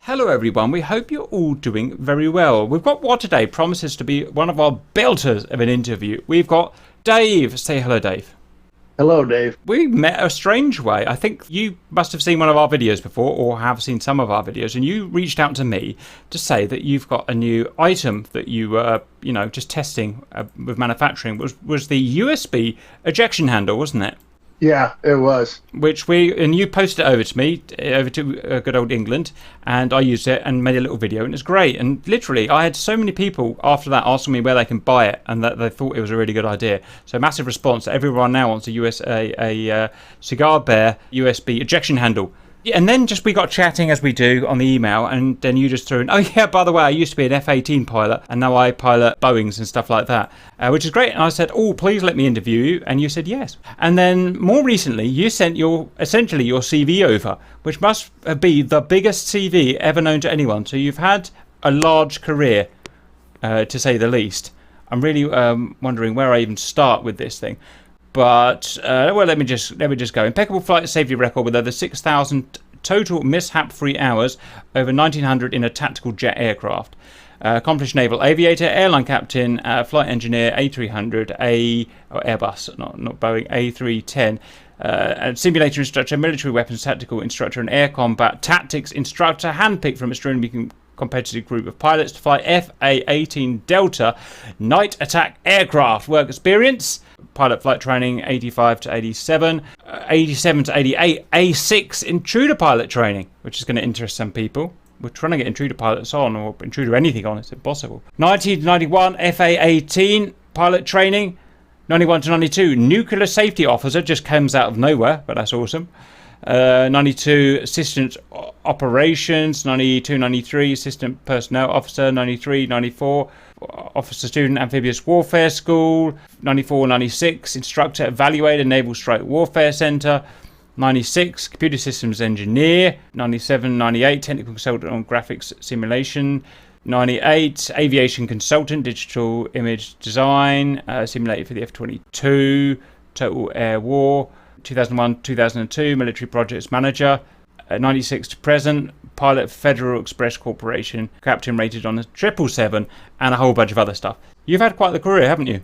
Hello everyone, we hope you're all doing very well. We've got what today promises to be one of our belters of an interview. We've got Dave. Say hello, Dave. Hello, Dave. We met a strange way. I think you must have seen one of our videos before, or have seen some of our videos, and you reached out to me to say that you've got a new item that you were, just testing with manufacturing. Was the USB ejection handle, wasn't it? Yeah, it was. And you posted it over to me, over to good old England, and I used it and made a little video, and it's great. And literally, I had so many people after that asking me where they can buy it, and that they thought it was a really good idea. So massive response. Everyone now wants a Cigar Bear USB ejection handle. Yeah, and then we got chatting as we do on the email, and then you just threw in, oh yeah, by the way, I used to be an F-18 pilot, and now I pilot Boeings and stuff like that, which is great. And I said, oh, please let me interview you, and you said yes. And then more recently, you sent essentially your CV over, which must be the biggest CV ever known to anyone. So you've had a large career, to say the least. I'm really wondering where I even start with this thing. But, let me just go. Impeccable flight safety record with over 6,000 total mishap-free hours, over 1,900 in a tactical jet aircraft. Accomplished naval aviator, airline captain, flight engineer, A300, Airbus, not Boeing, A310. Simulator instructor, military weapons tactical instructor, and air combat tactics instructor, handpicked from a extremely competitive group of pilots to fly A-18D Delta night attack aircraft. Work experience: pilot flight training 85 to 87, 87 to 88, A6 intruder pilot training, which is going to interest some people. We're trying to get intruder pilots on, or intruder anything on, it's impossible. 90 to 91 FA-18 pilot training, 91 to 92 nuclear safety officer, just comes out of nowhere, but that's awesome. 92 assistant operations, 92, 93 assistant personnel officer, 93, 94 officer student amphibious warfare school, 94, 96 instructor evaluator naval strike warfare center, 96 computer systems engineer, 97, 98 technical consultant on graphics simulation, 98 aviation consultant digital image design, simulated for the F-22 total air war, 2001 2002 military projects manager, 96 to present pilot Federal Express Corporation, captain rated on a 777, and a whole bunch of other stuff. You've had quite the career, haven't you?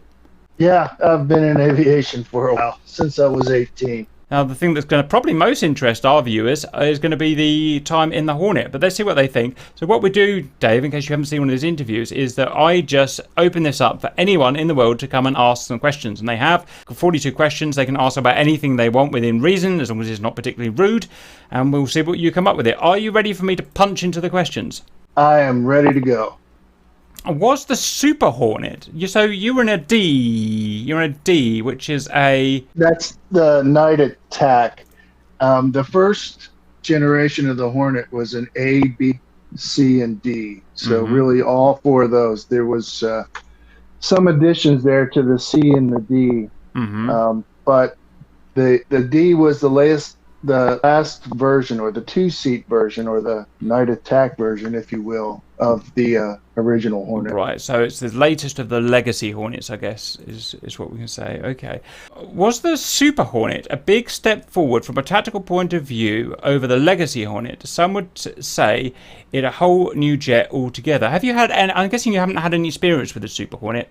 Yeah, I've been in aviation for a while, since I was 18. Now, the thing that's going to probably most interest our viewers is going to be the time in the Hornet, but let's see what they think. So what we do, Dave, in case you haven't seen one of these interviews, is that I just open this up for anyone in the world to come and ask some questions. And they have 42 questions. They can ask about anything they want within reason, as long as it's not particularly rude. And we'll see what you come up with it. Are you ready for me to punch into the questions? I am ready to go. Was the Super Hornet? So you were in a D. You're in a D, which is a... That's the night attack. The first generation of the Hornet was an A, B, C, and D. So really all four of those. There was some additions there to the C and the D. But the D was the last version, or the two-seat version, or the night attack version, if you will, of the original Hornet. Right, so it's the latest of the legacy Hornets, I guess, is what we can say. Okay. Was the Super Hornet a big step forward from a tactical point of view over the legacy Hornet? Some would say it a whole new jet altogether. Have you had, and I'm guessing you haven't had any experience with the Super Hornet?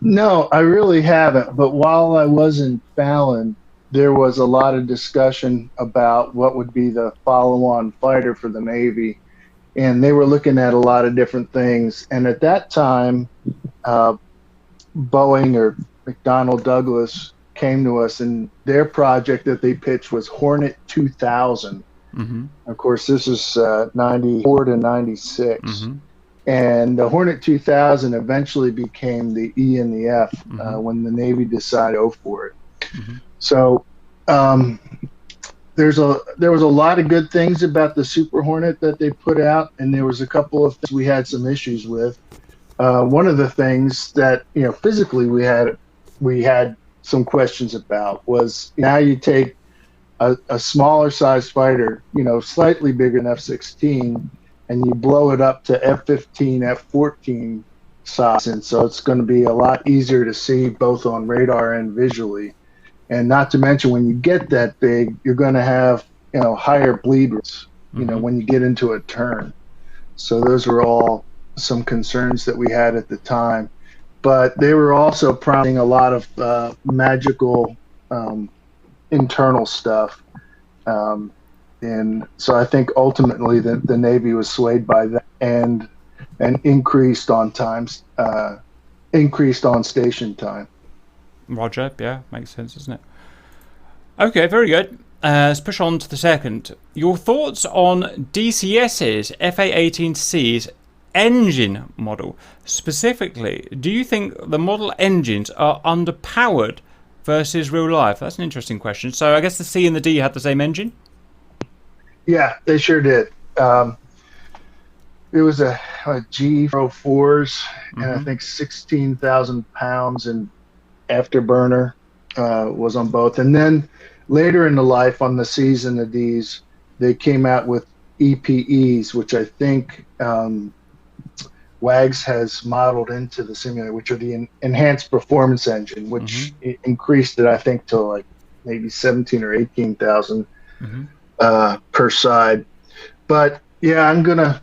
No, I really haven't. But while I was in Fallon, there was a lot of discussion about what would be the follow-on fighter for the Navy. And they were looking at a lot of different things. And at that time, Boeing or McDonnell Douglas came to us, and their project that they pitched was Hornet 2000. Of course, this is 94 to 96. And the Hornet 2000 eventually became the E and the F when the Navy decided to go for it. So there was a lot of good things about the Super Hornet that they put out, and there was a couple of things we had some issues with. One of the things that physically we had some questions about was, now you take a smaller size fighter, slightly bigger than F-16, and you blow it up to F-15, F-14 size, and so it's going to be a lot easier to see both on radar and visually. And not to mention, when you get that big, you're going to have higher bleed rates, when you get into a turn. So those were all some concerns that we had at the time. But they were also prompting a lot of magical internal stuff. And so I think ultimately the Navy was swayed by that and increased on station time. Roger, yeah, makes sense, doesn't it? Okay, very good. Let's push on to the second. Your thoughts on DCS's FA-18C's engine model. Specifically, do you think the model engines are underpowered versus real life? That's an interesting question. So I guess the C and the D had the same engine? Yeah, they sure did. It was a G404s, and I think 16,000 pounds in afterburner was on both. And then later in the life on the C's and the D's, they came out with EPEs, which I think WAGS has modeled into the simulator, which are the enhanced performance engine, which increased it, I think, to like maybe 17 or 18,000 per side. But yeah, I'm gonna.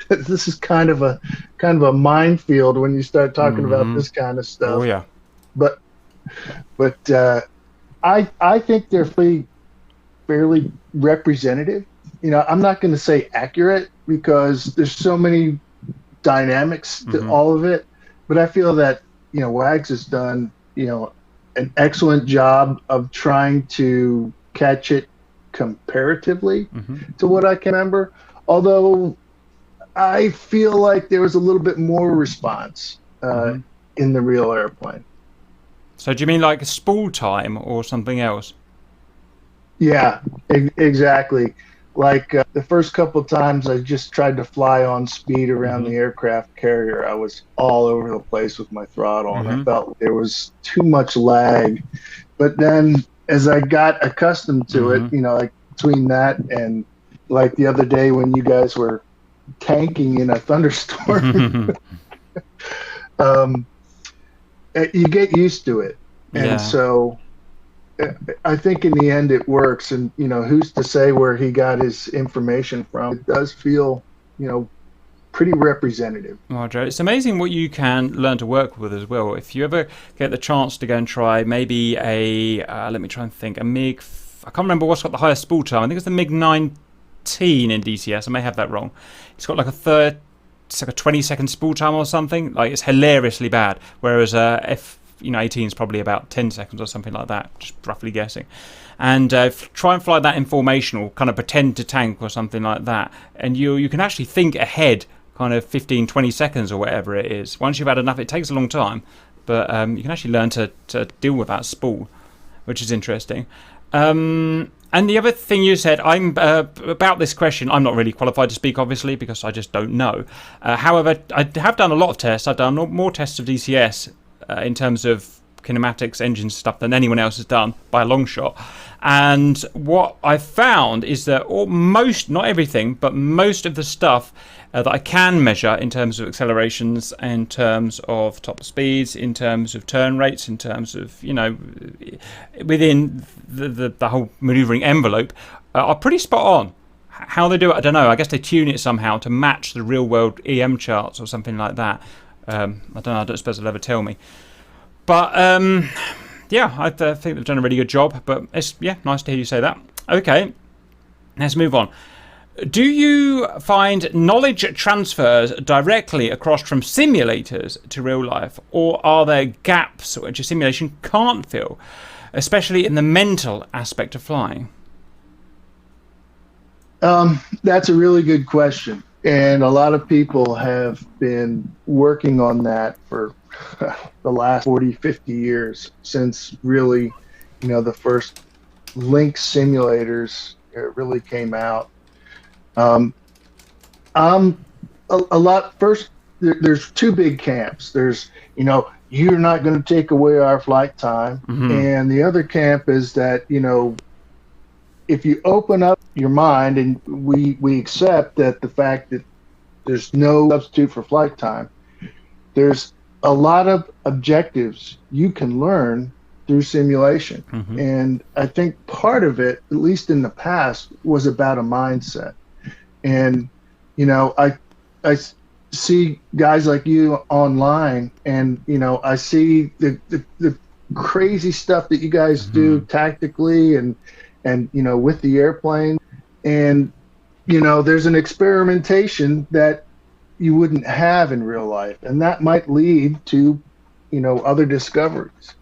This is kind of a minefield when you start talking about this kind of stuff. Oh yeah. But I think they're fairly representative. You know, I'm not going to say accurate because there's so many dynamics to all of it. But I feel that, you know, WAGS has done, you know, an excellent job of trying to catch it comparatively to what I can remember. Although I feel like there was a little bit more response in the real airplane. So do you mean like spool time or something else? Yeah, exactly. Like the first couple of times I just tried to fly on speed around the aircraft carrier, I was all over the place with my throttle, and I felt there was too much lag. But then as I got accustomed to it, you know, like between that and like the other day when you guys were tanking in a thunderstorm, you get used to it. And so I think in the end it works. And, you know, who's to say where he got his information from? It does feel, you know, pretty representative. Roger. It's amazing what you can learn to work with as well. If you ever get the chance to go and try maybe let me try and think, a MiG, I can't remember what's got the highest spool time. I think it's the MiG-19 in DCS. I may have that wrong. It's got like it's like a 20-second spool time or something. Like, it's hilariously bad. Whereas F-18 is probably about 10 seconds or something like that, just roughly guessing. And try and fly that in formation or kind of pretend to tank or something like that. And you can actually think ahead kind of 15, 20 seconds or whatever it is. Once you've had enough, it takes a long time. But you can actually learn to deal with that spool, which is interesting. And the other thing you said, about this question, I'm not really qualified to speak, obviously, because I just don't know. However, I have done a lot of tests. I've done more tests of DCS in terms of kinematics, engine stuff than anyone else has done by a long shot. And what I found is that not everything, but most of the stuff that I can measure in terms of accelerations, in terms of top speeds, in terms of turn rates, in terms of, you know, within the whole maneuvering envelope, are pretty spot on. How they do it, I don't know. I guess they tune it somehow to match the real world EM charts or something like that. I don't know. I don't suppose they'll ever tell me. But yeah, I think they've done a really good job. But it's nice to hear you say that. Okay, let's move on. Do you find knowledge transfers directly across from simulators to real life, or are there gaps which a simulation can't fill, especially in the mental aspect of flying? That's a really good question. And a lot of people have been working on that for the last 40, 50 years, since really, you know, the first Link simulators really came out. There's two big camps. There's, you know, you're not going to take away our flight time. And the other camp is that, you know, if you open up your mind and we accept that the fact that there's no substitute for flight time, there's a lot of objectives you can learn through simulation. And I think part of it, at least in the past, was about a mindset. And I see guys like you online, and I see the crazy stuff that you guys do tactically, and with the airplane, and there's an experimentation that you wouldn't have in real life, and that might lead to other discoveries.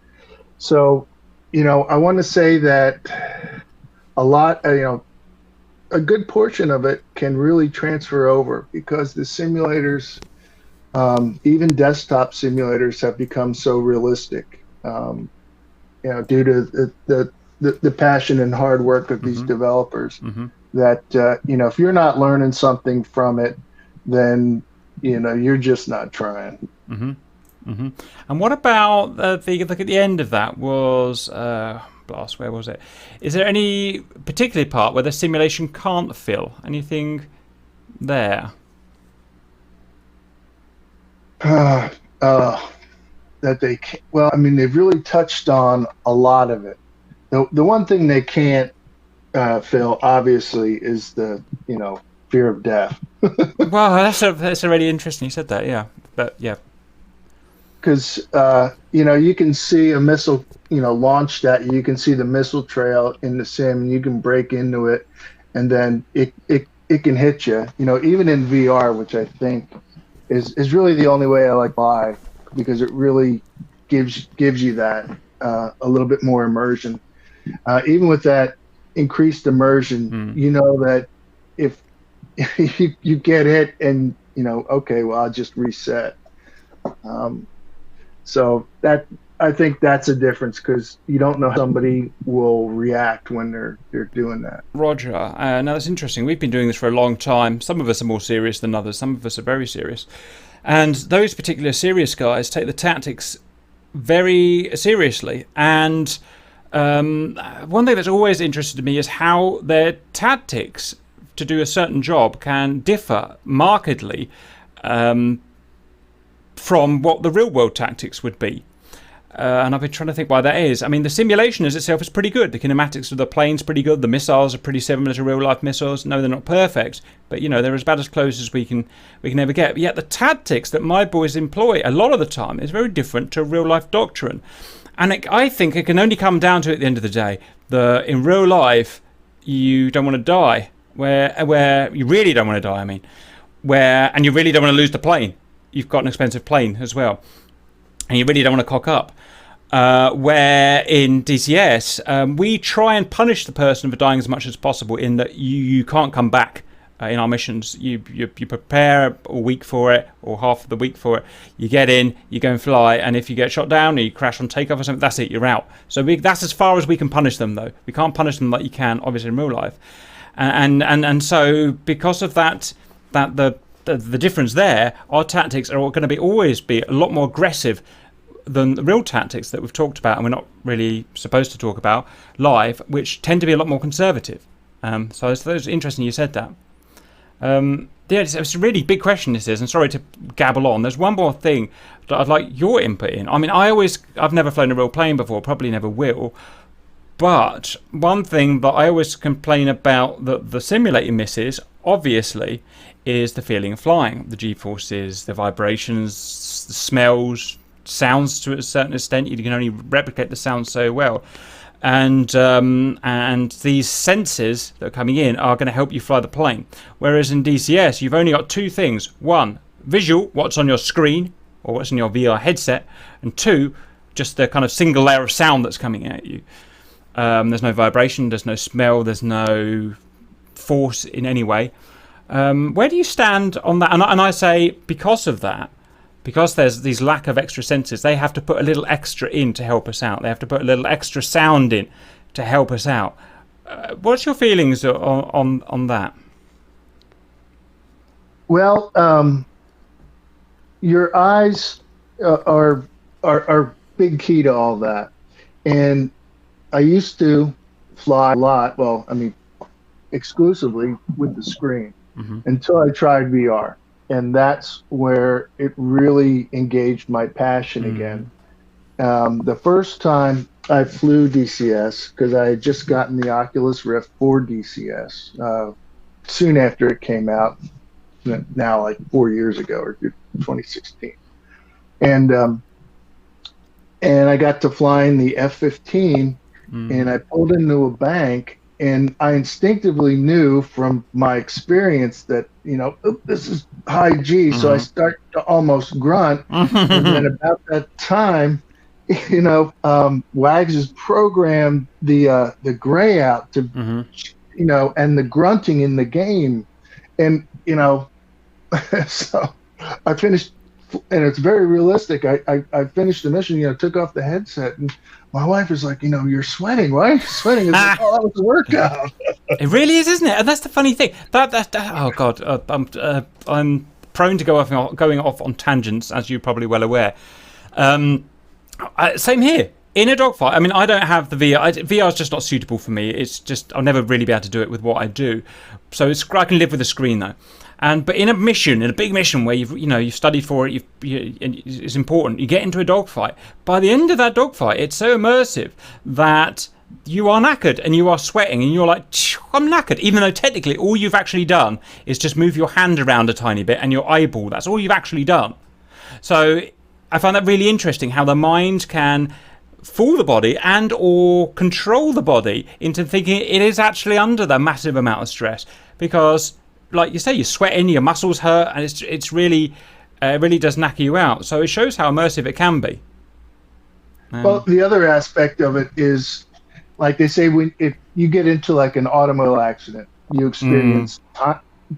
So I want to say that a lot, a good portion of it can really transfer over, because the simulators, even desktop simulators, have become so realistic, due to the passion and hard work of these developers, that if you're not learning something from it, then you're just not trying. And what about the look at the end of that was blast? Where was it? Is there any particular part where the simulation can't fill anything there? That they can't, well, I mean, they've really touched on a lot of it. The one thing they can't fill, obviously, is the fear of death. Well, that's already interesting. You said that, yeah, but yeah. Because you can see a missile launched at you. You can see the missile trail in the sim, and you can break into it, and then it can hit you. Even in VR, which I think is really the only way I like buy, because it really gives you that a little bit more immersion. Even with that increased immersion, that if you get hit, and okay, well, I'll just reset. So that, I think that's a difference, because you don't know how somebody will react when they're doing that. Roger. Now that's interesting. We've been doing this for a long time. Some of us are more serious than others. Some of us are very serious. And those particular serious guys take the tactics very seriously. And one thing that's always interested me is how their tactics to do a certain job can differ markedly from what the real world tactics would be. And I've been trying to think why that is. I mean, the simulation as itself is pretty good. The kinematics of the plane's pretty good. The missiles are pretty similar to real life missiles. No, they're not perfect, but they're about as close as we can ever get. But yet the tactics that my boys employ a lot of the time is very different to real life doctrine. And I think it can only come down to, at the end of the day, in real life you don't want to die. Where you really don't want to die, and you really don't want to lose the plane. You've got an expensive plane as well, and you really don't want to cock up. Where in DCS, we try and punish the person for dying as much as possible, in that you can't come back in our missions. You prepare a week for it, or half of the week for it. You get in, you go and fly, and if you get shot down or you crash on takeoff or something, that's it, you're out. So that's as far as we can punish them, though. We can't punish them like you can, obviously, in real life. And so because of that the difference there, our tactics are going to always be a lot more aggressive than the real tactics that we've talked about, and we're not really supposed to talk about live, which tend to be a lot more conservative. So it's interesting you said that. Yeah, it's a really big question, this is, and sorry to gabble on. There's one more thing that I'd like your input in. I mean, I've never flown a real plane before, probably never will. But one thing that I always complain about that the simulator misses, obviously, is the feeling of flying. The G-forces, the vibrations, the smells, sounds to a certain extent. You can only replicate the sound so well. And these senses that are coming in are going to help you fly the plane. Whereas in DCS, you've only got two things. One, visual, what's on your screen, or what's in your VR headset. And two, just the kind of single layer of sound that's coming at you. There's no vibration, there's no smell, there's no force in any way. Where do you stand on that? And I say, because of that, because there's these lack of extra senses, they have to put a little extra in to help us out. They have to put a little extra sound in to help us out. What's your feelings on that? Well, your eyes are big key to all that. And I used to fly a lot, exclusively with the screen, until I tried VR. And that's where it really engaged my passion again. The first time I flew DCS, because I had just gotten the Oculus Rift for DCS soon after it came out, now like 4 years ago, or 2016. And I got to flying the F-15, and I pulled into a bank, and I instinctively knew from my experience that, this is high G, so I start to almost grunt. And then about that time, Wags has programmed the gray out to, and the grunting in the game. And, so I finished, and it's very realistic. I finished the mission, took off the headset, and my wife was like, you're sweating. Why are you sweating? It's like, oh, that was a workout. It really is, isn't it? And that's the funny thing. Oh God, I'm prone to going off on tangents, as you're probably well aware. Same here. In a dogfight, I mean, I don't have the VR. VR is just not suitable for me. It's just, I'll never really be able to do it with what I do. So I can live with the screen though. But in a big mission where you've studied for it, it's important. You get into a dogfight. By the end of that dogfight, it's so immersive that you are knackered and you are sweating and you're like, I'm knackered. Even though technically all you've actually done is just move your hand around a tiny bit and your eyeball. That's all you've actually done. So I find that really interesting how the mind can fool the body and or control the body into thinking it is actually under the massive amount of stress, because like you say, you're sweating, your muscles hurt, and it's really does knacker you out. So it shows how immersive it can be. Well, the other aspect of it is, like they say, if you get into like an automobile accident, you experience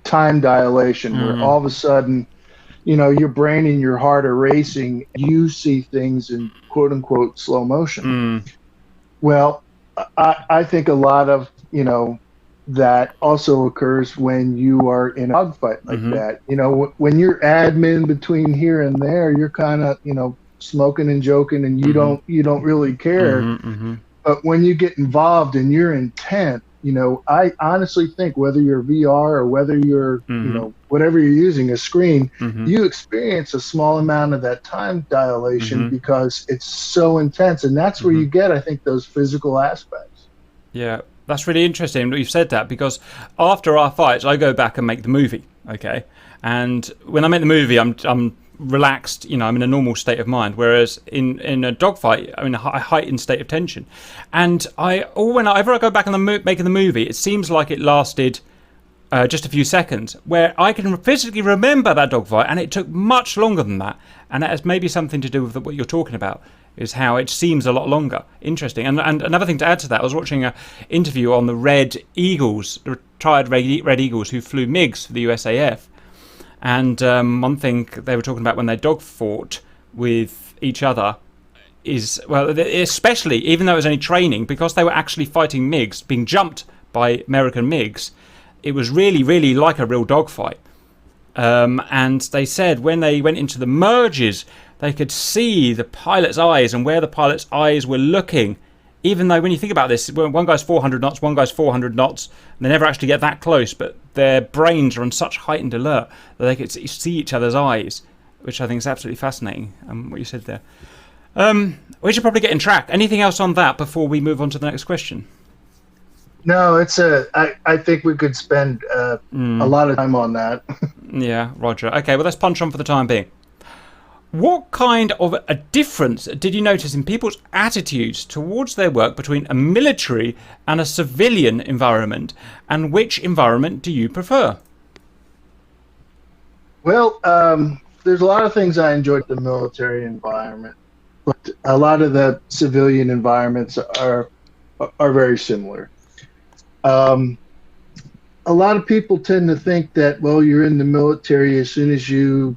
time dilation, where all of a sudden, your brain and your heart are racing. You see things in quote unquote slow motion. Well, I think a lot of, that also occurs when you are in a dogfight like that. When you're admin between here and there, you're kind of, smoking and joking, and you don't really care. But when you get involved and you're intent, I honestly think whether you're VR or whether you're, whatever you're using, a screen, you experience a small amount of that time dilation because it's so intense. And that's where you get, I think, those physical aspects. Yeah, that's really interesting that you've said that, because after our fights, I go back and make the movie, okay? And when I make the movie, I'm relaxed, I'm in a normal state of mind, whereas in a dogfight, I'm in a heightened state of tension. And whenever I go back and making the movie, it seems like it lasted just a few seconds, where I can physically remember that dogfight, and it took much longer than that. And that has maybe something to do with what you're talking about, is how it seems a lot longer. Interesting. And another thing to add to that, I was watching an interview on the Red Eagles, the retired Red Eagles who flew MiGs for the USAF. And one thing they were talking about when they dog fought with each other is, well, especially, even though it was only training, because they were actually fighting MiGs, being jumped by American MiGs, it was really, really like a real dogfight. And they said when they went into the merges, they could see the pilot's eyes and where the pilot's eyes were looking. Even though when you think about this, one guy's 400 knots, one guy's 400 knots, and they never actually get that close, but their brains are on such heightened alert that they could see each other's eyes, which I think is absolutely fascinating, what you said there. We should probably get in track. Anything else on that before we move on to the next question? No, I think we could spend a lot of time on that. Yeah, roger. Okay, well, let's punch on for the time being. What kind of a difference did you notice in people's attitudes towards their work between a military and a civilian environment, and which environment do you prefer? Well, there's a lot of things I enjoyed the military environment, but a lot of the civilian environments are very similar. A lot of people tend to think that, well, you're in the military, as soon as you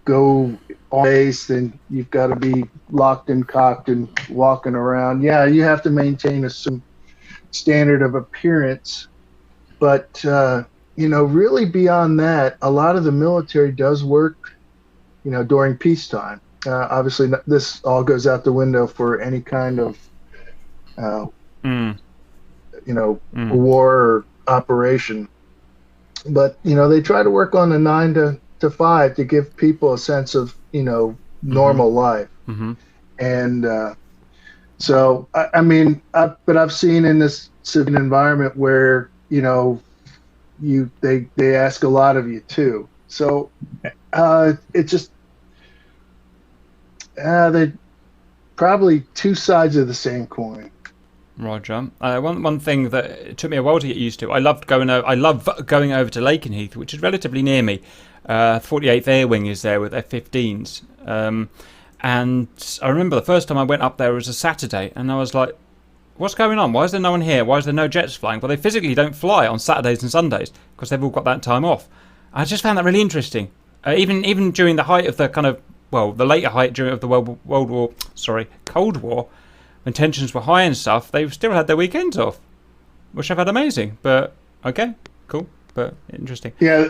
go on base, then you've got to be locked and cocked and walking around. Yeah, you have to maintain a certain standard of appearance, but really beyond that, a lot of the military does work, during peacetime. Obviously, this all goes out the window for any kind of, war or operation. But they try to work on the 9 to 5 to give people a sense of normal life. And so but I've seen in this civilian environment where they ask a lot of you too. So it just they're probably two sides of the same coin. Roger. One thing that it took me a while to get used to. I love going over to Lakenheath, which is relatively near me. 48th Air Wing is there with F-15s. And I remember the first time I went up there was a Saturday, and I was like, what's going on? Why is there no one here? Why is there no jets flying? Well, they physically don't fly on Saturdays and Sundays because they've all got that time off. I just found that really interesting. Even during the height of the the later height of the Cold War, when tensions were high and stuff, they still had their weekends off, which I found amazing. But okay, cool, but interesting. Yeah,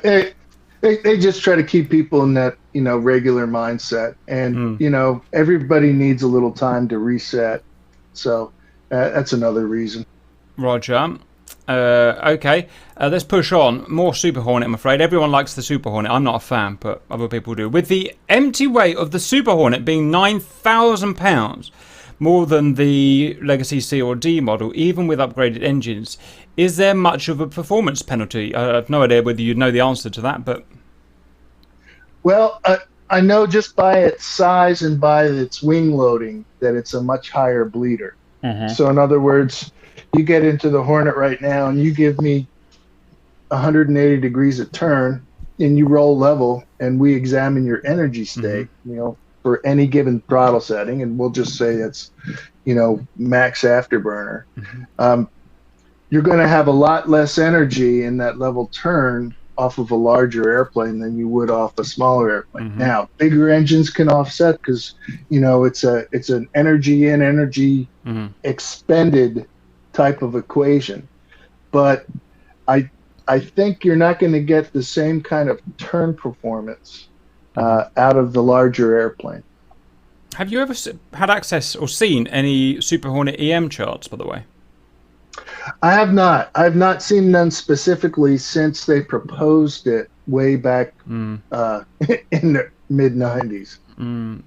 they just try to keep people in that regular mindset, and everybody needs a little time to reset. So that's another reason. Roger. Okay, let's push on. More Super Hornet, I'm afraid. Everyone likes the Super Hornet. I'm not a fan, but other people do. With the empty weight of the Super Hornet being 9,000 pounds, more than the Legacy C or D model, even with upgraded engines, is there much of a performance penalty? I have no idea whether you know the answer to that, but... Well, I know just by its size and by its wing loading that it's a much higher bleeder. So in other words, you get into the Hornet right now and you give me 180 degrees a turn and you roll level and we examine your energy state, for any given throttle setting, and we'll just say it's, max afterburner. You're going to have a lot less energy in that level turn off of a larger airplane than you would off a smaller airplane. Now, bigger engines can offset because, it's an energy in, energy expended type of equation. But I think you're not going to get the same kind of turn performance out of the larger airplane. Have you ever had access or seen any Super Hornet EM charts, by the way? I have not. I've not seen none specifically since they proposed it way back in the mid-90s.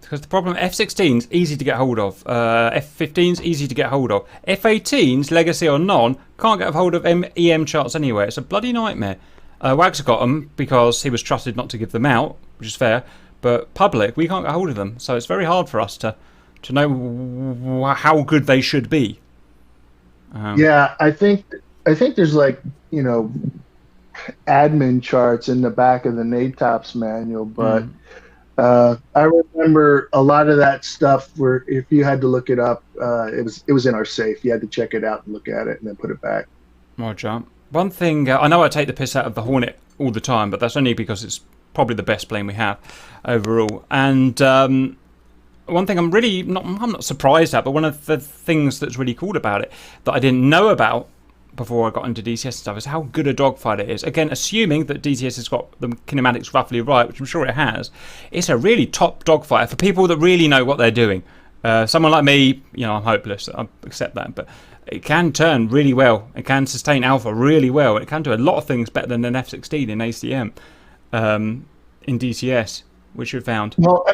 Because the problem, F-16's easy to get hold of. F-15's easy to get hold of. F-18's, legacy or non, can't get hold of EM charts anywhere. It's a bloody nightmare. Wags got them because he was trusted not to give them out, which is fair. But public, we can't get hold of them. So it's very hard for us to know how good they should be. Yeah, I think there's admin charts in the back of the NATOPS manual, but I remember a lot of that stuff where if you had to look it up, it was in our safe. You had to check it out and look at it and then put it back. Roger. One thing, I know I take the piss out of the Hornet all the time, but that's only because it's probably the best plane we have overall. And one thing I'm not surprised at, but one of the things that's really cool about it that I didn't know about before I got into DCS and stuff is how good a dogfight it is. Again, assuming that DCS has got the kinematics roughly right, which I'm sure it has, it's a really top dogfighter for people that really know what they're doing. Someone like me, I'm hopeless. I accept that, but it can turn really well. It can sustain alpha really well. It can do a lot of things better than an F-16 in ACM in DCS, which we found. Well,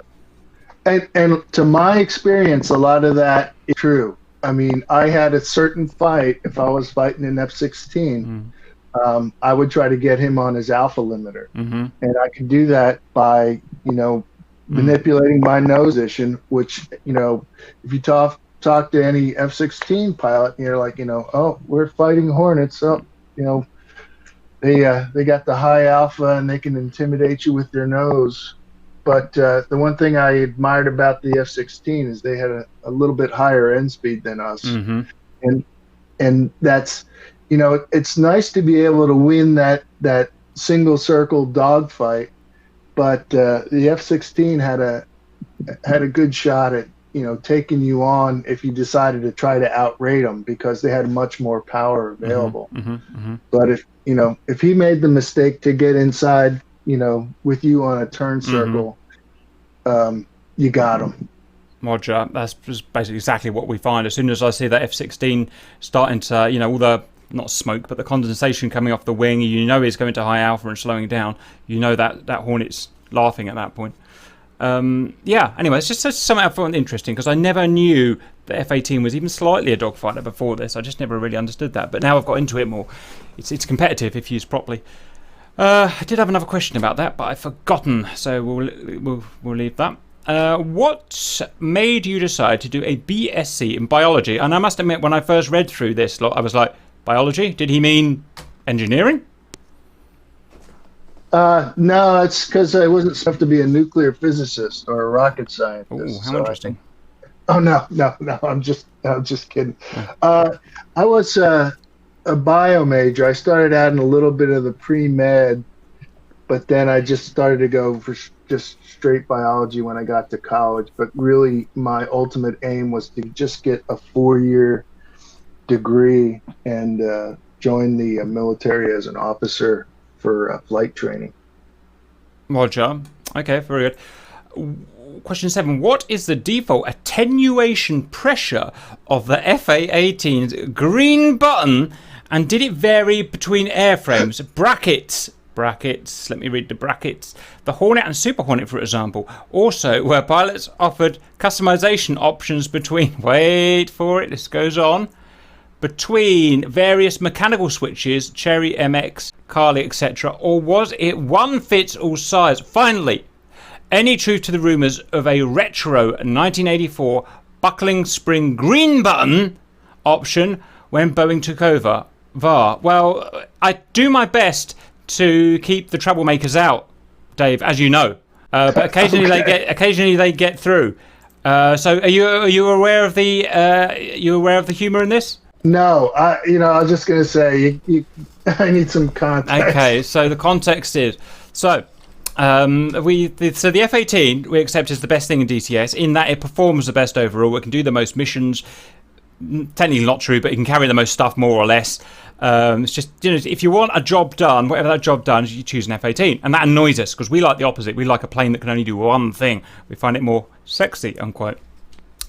and to my experience, a lot of that is true. I mean, I had a certain fight. If I was fighting an F-16, I would try to get him on his alpha limiter, and I could do that by manipulating my nose position. Which if you talk to any F-16 pilot, and you're like, oh, we're fighting Hornets. So they got the high alpha and they can intimidate you with their nose. But the one thing I admired about the F-16 is they had a little bit higher end speed than us, and that's it's nice to be able to win that single circle dogfight. But the F-16 had a good shot at taking you on if you decided to try to outrate them because they had much more power available. But if he made the mistake to get inside with you on a turn circle, you got him. Roger. That's just basically exactly what we find. As soon as I see that F-16 starting to, all the, not smoke, but the condensation coming off the wing, it's going to high alpha and slowing down. That Hornet's laughing at that point. Yeah, anyway, it's just something I found interesting because I never knew that F-18 was even slightly a dogfighter before this. I just never really understood that. But now I've got into it more. It's competitive if used properly. I did have another question about that, but I've forgotten, so we'll leave that. What made you decide to do a BSc in biology? And I must admit, when I first read through this lot, I was like, biology? Did he mean engineering? No, it's because I wasn't supposed to be a nuclear physicist or a rocket scientist. Oh, how interesting. Oh no! I'm just kidding. I was a bio major. I started out in a little bit of the pre-med, but then I just started to go for just straight biology when I got to college. But really, my ultimate aim was to just get a 4-year degree and join the military as an officer for flight training. Roger. Okay, very good. Question 7. What is the default attenuation pressure of the FA-18's green button, and did it vary between airframes? Brackets, let me read the brackets. The Hornet and Super Hornet, for example, also where pilots offered customization options between, wait for it, this goes on, between various mechanical switches, Cherry, MX, Carly, etc., or was it one fits all size? Finally, any truth to the rumours of a retro 1984 buckling spring green button option when Boeing took over? VAR. Well, I do my best to keep the troublemakers out, Dave, as you know, but occasionally they get through. So are you aware of the humour in this? No, I was just going to say I need some context. Okay, so the context is the F-18 we accept is the best thing in DCS in that it performs the best overall. It can do the most missions. Technically not true, but it can carry the most stuff more or less. It's just, if you want a job done, whatever that job done, you choose an F-18, and that annoys us because we like the opposite. We like a plane that can only do one thing. We find it more sexy, unquote.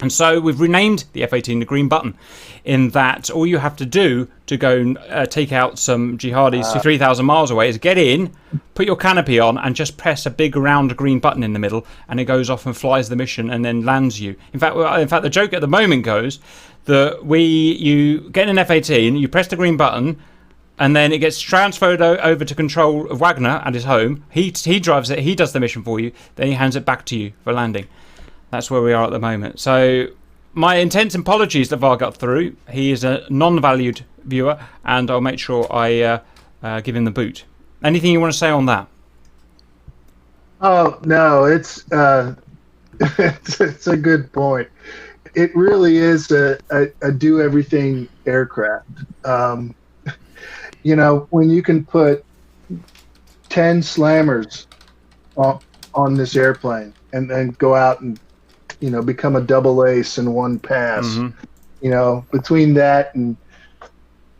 And so we've renamed the F-18 the green button, in that all you have to do to go and take out some jihadis 3,000 miles away is get in, put your canopy on, and just press a big round green button in the middle, and it goes off and flies the mission and then lands you. In fact, the joke at the moment goes that you get in an F-18, you press the green button, and then it gets transferred over to control of Wagner at his home. He drives it, he does the mission for you, then he hands it back to you for landing. That's where we are at the moment. So my intense apologies that VAR got through. He is a non-valued viewer, and I'll make sure I give him the boot. Anything you want to say on that? Oh, no, it's a good point. It really is a do-everything aircraft. When you can put 10 slammers on this airplane and then go out and become a double ace in one pass. Mm-hmm. Between that and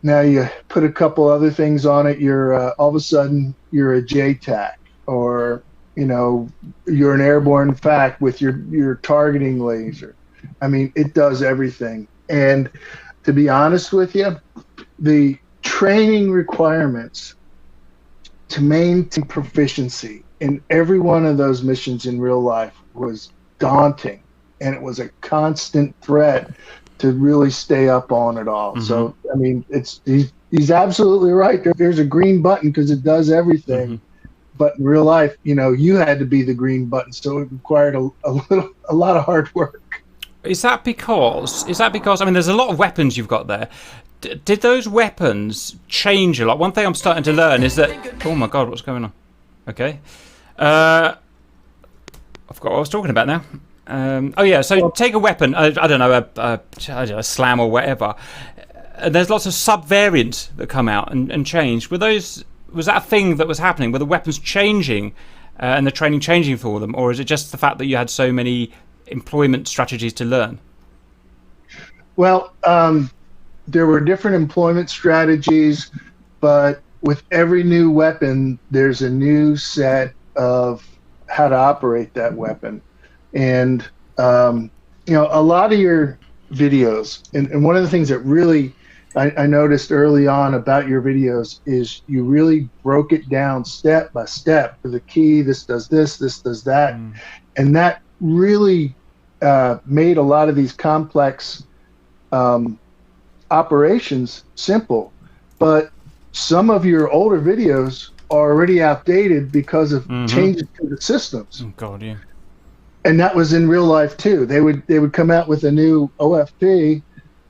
now you put a couple other things on it, you're all of a sudden you're a JTAC, or you're an airborne FAC with your targeting laser. I mean, it does everything. And to be honest with you, the training requirements to maintain proficiency in every one of those missions in real life was daunting. And it was a constant threat to really stay up on it all. Mm-hmm. So, I mean, he's absolutely right. There's a green button because it does everything. Mm-hmm. But in real life, you had to be the green button, so it required a lot of hard work. Is that because? I mean, there's a lot of weapons you've got there. Did those weapons change a lot? One thing I'm starting to learn is that. Oh my God, what's going on? Okay, I forgot what I was talking about now. So take a weapon, I don't know, a slam or whatever. There's lots of sub-variants that come out and change. Was that a thing that was happening? Were the weapons changing and the training changing for them? Or is it just the fact that you had so many employment strategies to learn? Well, there were different employment strategies, but with every new weapon, there's a new set of how to operate that weapon. And, a lot of your videos, and one of the things that really I noticed early on about your videos is you really broke it down step by step. The key, this does this does that. And that really made a lot of these complex operations simple. But some of your older videos are already outdated because of changes to the systems. Oh, God, yeah. And that was in real life too. They would come out with a new OFP,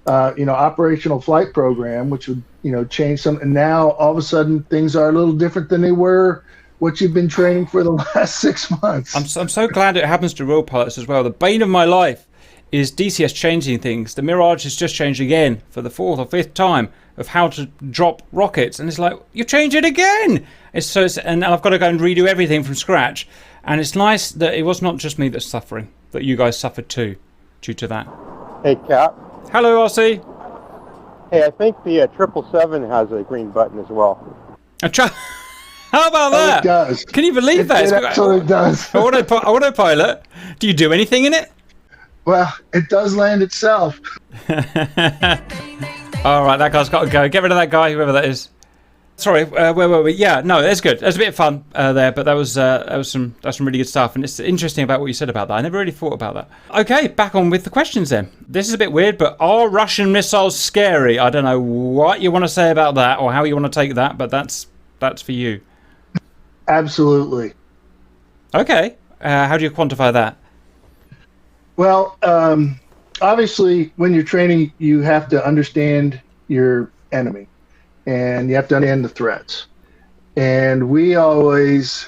operational flight program, which would, change some. And now all of a sudden things are a little different than they were what you've been training for the last 6 months. I'm so glad it happens to real pilots as well. The bane of my life is DCS changing things. The Mirage has just changed again for the 4th or 5th time of how to drop rockets, and it's like, you change it again. And I've got to go and redo everything from scratch. And it's nice that it was not just me that's suffering, that you guys suffered too, due to that. Hey, Cap. Hello, RC. Hey, I think the 777 has a green button as well. How about that? It does. Can you believe that? It absolutely does. Autopilot. Do you do anything in it? Well, it does land itself. All right, that guy's got to go. Get rid of that guy, whoever that is. Sorry, where were we? Yeah, no, that's good. There's a bit of fun there, but that was some really good stuff, and it's interesting about what you said about that. I never really thought about that. Okay, back on with the questions then. This is a bit weird, but are Russian missiles scary? I don't know what you want to say about that or how you want to take that, but that's for you. Absolutely. Okay, how do you quantify that? Well, obviously, when you're training, you have to understand your enemy, and you have to understand the threats. And we always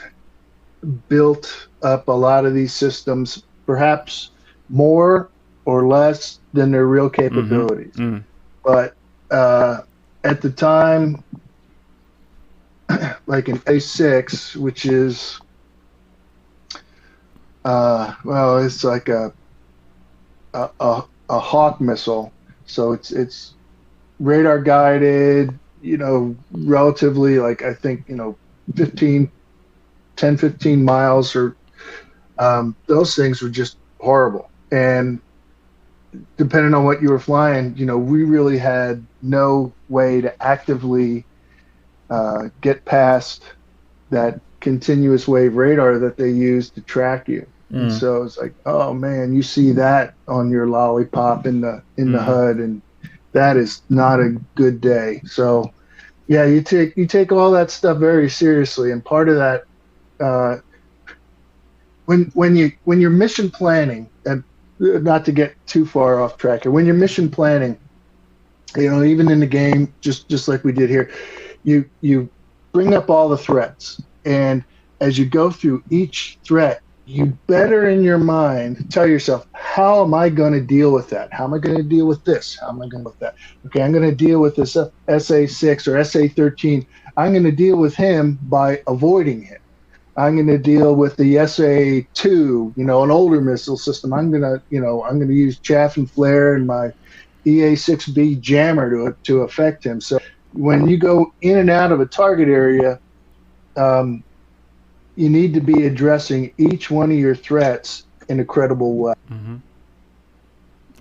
built up a lot of these systems, perhaps more or less than their real capabilities. But at the time, like an A6, which is, it's like a Hawk missile, so it's radar guided, relatively, like, I think 10-15 miles, or those things were just horrible. And depending on what you were flying, we really had no way to actively get past that continuous wave radar that they use to track you. And so it's like, oh man, you see that on your lollipop in the HUD, and that is not a good day. So yeah, you take all that stuff very seriously, and part of that, when you're mission planning, and not to get too far off track here, when you're mission planning, even in the game, just like we did here, you bring up all the threats, and as you go through each threat, you better in your mind tell yourself, how am I going to deal with that? How am I going to deal with this? How am I going to deal with that? Okay, I'm going to deal with this SA6 or SA13. I'm going to deal with him by avoiding him. I'm going to deal with the SA2, an older missile system. I'm going to use chaff and flare and my EA6B jammer to affect him. So when you go in and out of a target area, you need to be addressing each one of your threats in a credible way.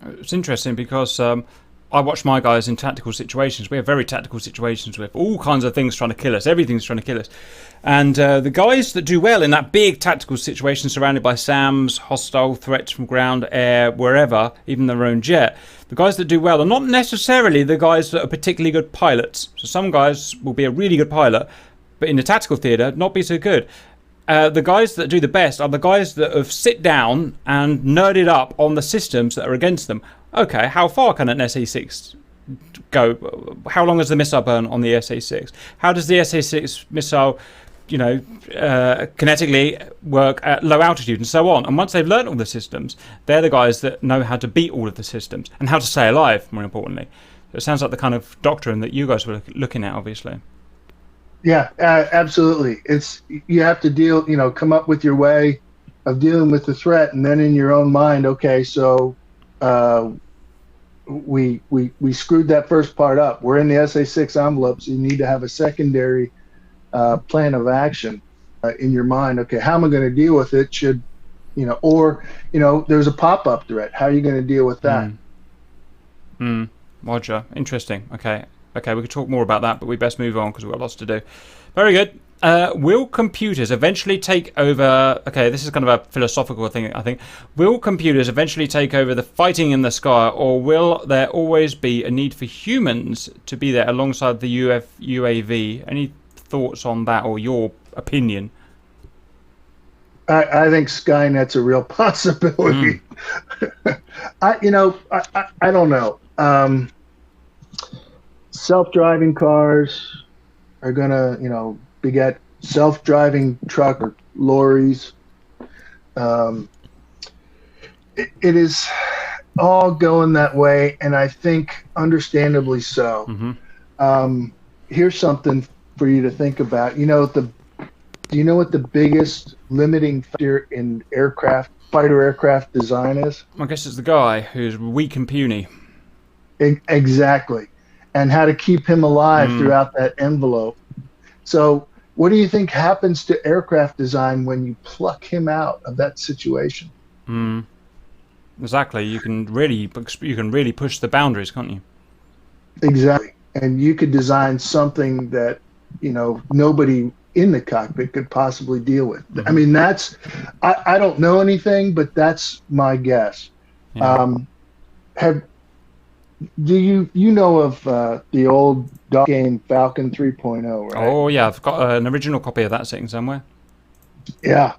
It's interesting because I watch my guys in tactical situations. We have very tactical situations with all kinds of things trying to kill us. Everything's trying to kill us. And the guys that do well in that big tactical situation, surrounded by SAMs, hostile threats from ground, air, wherever, even their own jet, the guys that do well are not necessarily the guys that are particularly good pilots. So some guys will be a really good pilot, but in the tactical theatre, not be so good. The guys that do the best are the guys that have sit down and nerded up on the systems that are against them. Okay, how far can an SA6 go? How long is the missile burn on the SA6? How does the SA6 missile, kinetically work at low altitude, and so on? And once they've learned all the systems, they're the guys that know how to beat all of the systems and how to stay alive, more importantly. So it sounds like the kind of doctrine that you guys were looking at, obviously. Yeah, absolutely. You have to come up with your way of dealing with the threat, and then in your own mind, okay, so we screwed that first part up. We're in the SA6 envelope, so you need to have a secondary plan of action in your mind. Okay, how am I going to deal with it? There's a pop-up threat. How are you going to deal with that? Roger. Interesting. Okay. Okay, we could talk more about that, but we best move on because we've got lots to do. Very good. Will computers eventually take over... Okay, this is kind of a philosophical thing, I think. Will computers eventually take over the fighting in the sky, or will there always be a need for humans to be there alongside the UAV? Any thoughts on that, or your opinion? I think Skynet's a real possibility. I don't know. Self-driving cars are gonna, beget self-driving truck or lorries. It is all going that way, and I think understandably so. Mm-hmm. Here's something for you to think about. Do you know what the biggest limiting factor in fighter aircraft design is? I guess it's the guy who's weak and puny. Exactly. And how to keep him alive throughout that envelope. So what do you think happens to aircraft design when you pluck him out of that situation? Exactly. You can really push the boundaries, can't you? Exactly. And you could design something that, nobody in the cockpit could possibly deal with. I mean, I don't know anything, but that's my guess. Yeah. Do you know of the old dog game Falcon 3.0, right? Oh yeah, I've got an original copy of that sitting somewhere. Yeah.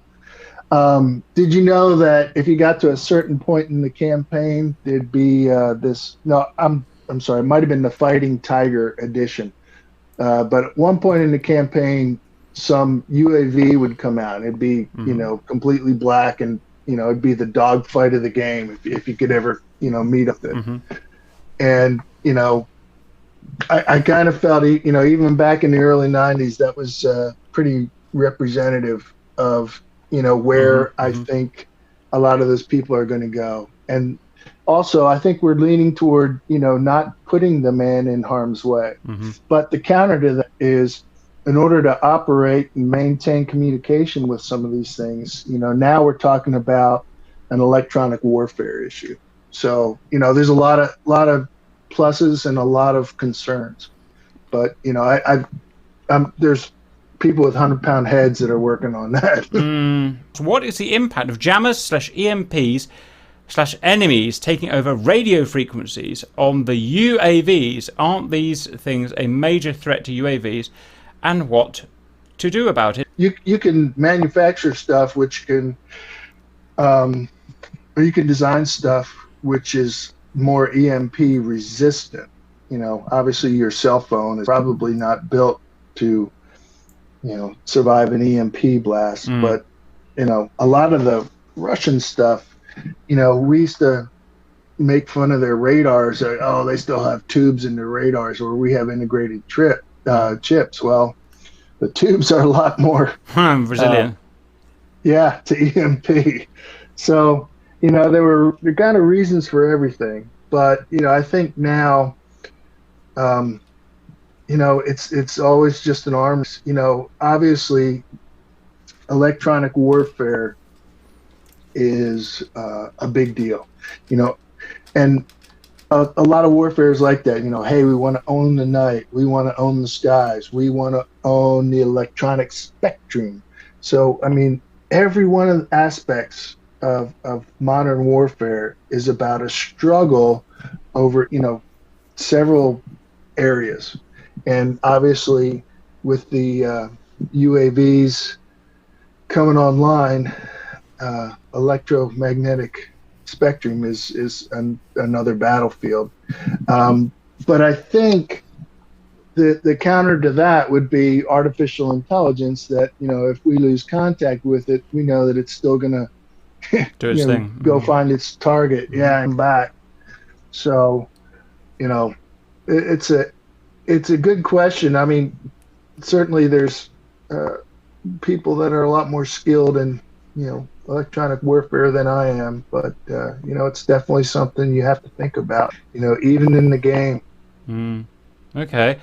Did you know that if you got to a certain point in the campaign, there'd be this? No, I'm sorry, it might have been the Fighting Tiger edition. But at one point in the campaign, some UAV would come out. It'd be completely black, and it'd be the dogfight of the game if you could ever meet up there. And I kind of felt even back in the early '90s, that was pretty representative of where I think a lot of those people are going to go. And also, I think we're leaning toward not putting the man in harm's way. But the counter to that is, in order to operate and maintain communication with some of these things, now we're talking about an electronic warfare issue. So there's a lot of pluses and a lot of concerns. But there's people with 100-pound heads that are working on that. So what is the impact of jammers /EMPs /enemies taking over radio frequencies on the UAVs? Aren't these things a major threat to UAVs, and what to do about it? You can manufacture stuff which can, or you can design stuff which is more EMP resistant. Obviously your cell phone is probably not built to survive an EMP blast, but a lot of the Russian stuff, we used to make fun of their radars. They still have tubes in their radars, or we have integrated chips. Well, the tubes are a lot more resilient. To EMP. So there were kind of reasons for everything, but I think now it's always just an arms. Obviously electronic warfare is a big deal, and a lot of warfare is like that. Hey, we want to own the night, we want to own the skies, we want to own the electronic spectrum. So I mean, every one of the aspects of modern warfare is about a struggle over several areas. And obviously with the UAVs coming online, electromagnetic spectrum is another battlefield. But I think the counter to that would be artificial intelligence, that if we lose contact with it, we know that it's still going to do its thing, go find its target, and back. So it's a good question. I mean, certainly there's people that are a lot more skilled in electronic warfare than I am, but it's definitely something you have to think about, even in the game. Okay.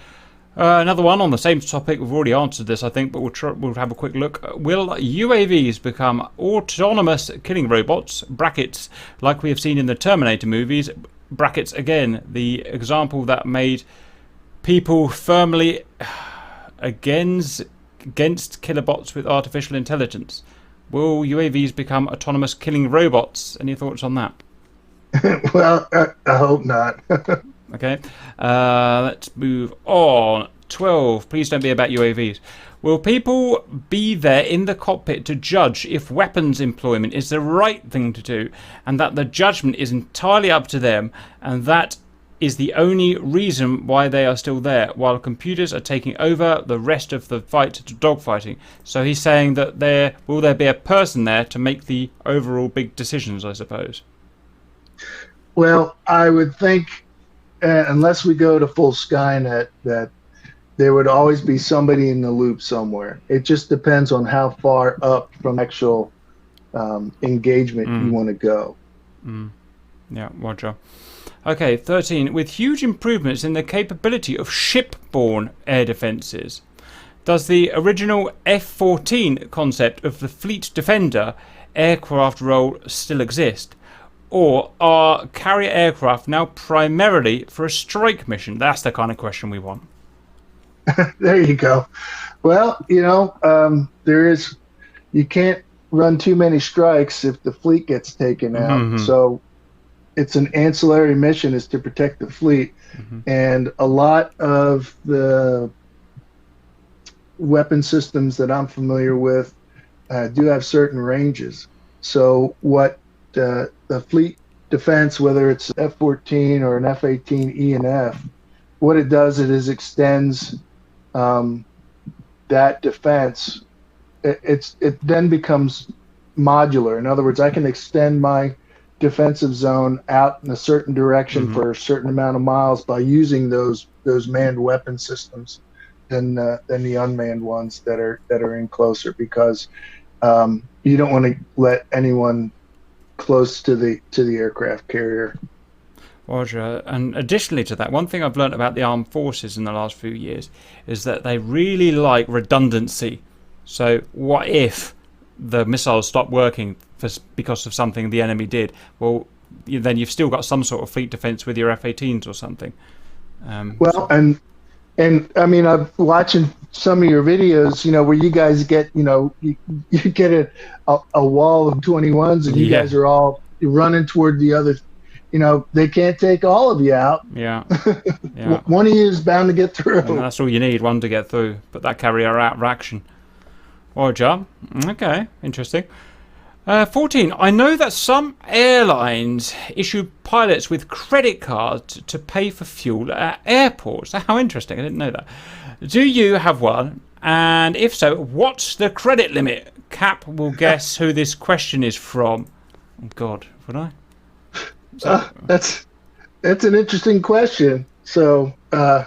Another one on the same topic. We've already answered this, I think, but we'll have a quick look. Will UAVs become autonomous killing robots (brackets) like we have seen in the Terminator movies? brackets again, the example that made people firmly against killerbots with artificial intelligence. Will UAVs become autonomous killing robots? Any thoughts on that? Well, I hope not. Okay, let's move on. 12. Please don't be about UAVs. Will people be there in the cockpit to judge if weapons employment is the right thing to do, and that the judgment is entirely up to them, and that is the only reason why they are still there, while computers are taking over the rest of the fight to dogfighting? So he's saying that will there be a person there to make the overall big decisions, I suppose? Well, I would think, unless we go to full Skynet, that there would always be somebody in the loop somewhere. It just depends on how far up from actual engagement you want to go. Yeah, Roger. Okay, 13. With huge improvements in the capability of ship-borne air defences, does the original F-14 concept of the Fleet Defender aircraft role still exist? Or are carrier aircraft now primarily for a strike mission? That's the kind of question we want. There you go. Well, you can't run too many strikes if the fleet gets taken out. Mm-hmm. So it's an ancillary mission is to protect the fleet. Mm-hmm. And a lot of the weapon systems that I'm familiar with do have certain ranges. So what the fleet defense, whether it's F-14 or an F-18E and F, what it does is extends that defense. It then becomes modular. In other words, I can extend my defensive zone out in a certain direction for a certain amount of miles by using those manned weapon systems than the unmanned ones that are in closer, because you don't want to let anyone close to the aircraft carrier. Roger. And additionally to that, one thing I've learned about the armed forces in the last few years is that they really like redundancy. So what if the missiles stop working because of something the enemy did? Well, then you've still got some sort of fleet defense with your F-18s or something. And I mean, I'm watching some of your videos, where you guys get, you get a wall of 21s and you guys are all running toward the other. They can't take all of you out. Yeah. One of you is bound to get through. And that's all you need, one to get through. But that carrier out of action. Roger. Okay, interesting. 14. I know that some airlines issue pilots with credit cards to pay for fuel at airports. How interesting. I didn't know that. Do you have one? And if so, what's the credit limit? Cap will guess who this question is from. Oh, God, would I? That's an interesting question. So I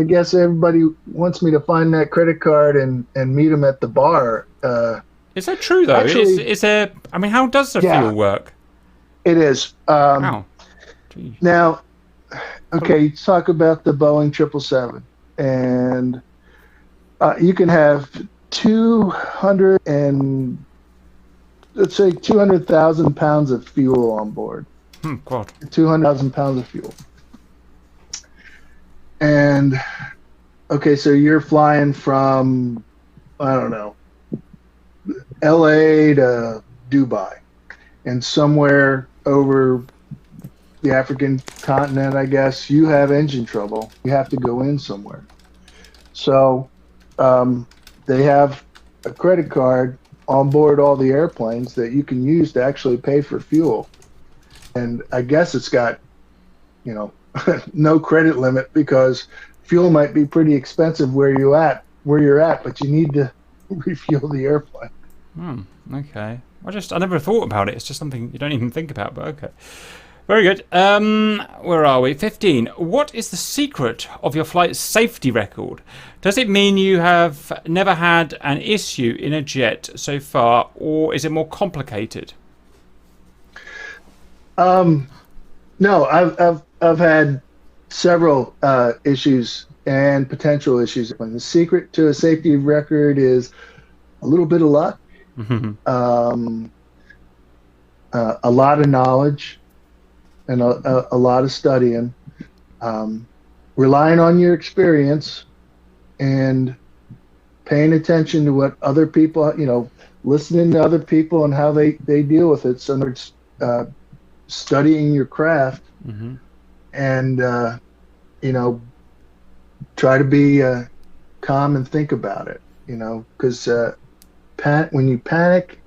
guess everybody wants me to find that credit card and meet them at the bar. Is that true though? Actually, how does the fuel work? It is. Wow. Now, okay, let's talk about the Boeing 777, and you can have 200,000 pounds of fuel on board. God. 200,000 pounds of fuel. And okay, so you're flying from, I don't know, LA to Dubai, and somewhere over the African continent, I guess, you have engine trouble. You have to go in somewhere. So they have a credit card on board all the airplanes that you can use to actually pay for fuel. And I guess it's got, no credit limit, because fuel might be pretty expensive where you're at, but you need to refuel the airplane. Okay. I never thought about it. It's just something you don't even think about, but okay. Very good. Where are we? 15. What is the secret of your flight safety record? Does it mean you have never had an issue in a jet so far, or is it more complicated? No, I've had several issues and potential issues. And the secret to a safety record is a little bit of luck, a lot of knowledge, and a lot of studying, relying on your experience, and paying attention to what other people, listening to other people and how they deal with it. So it's studying your craft, and try to be calm and think about it. Because when you panic,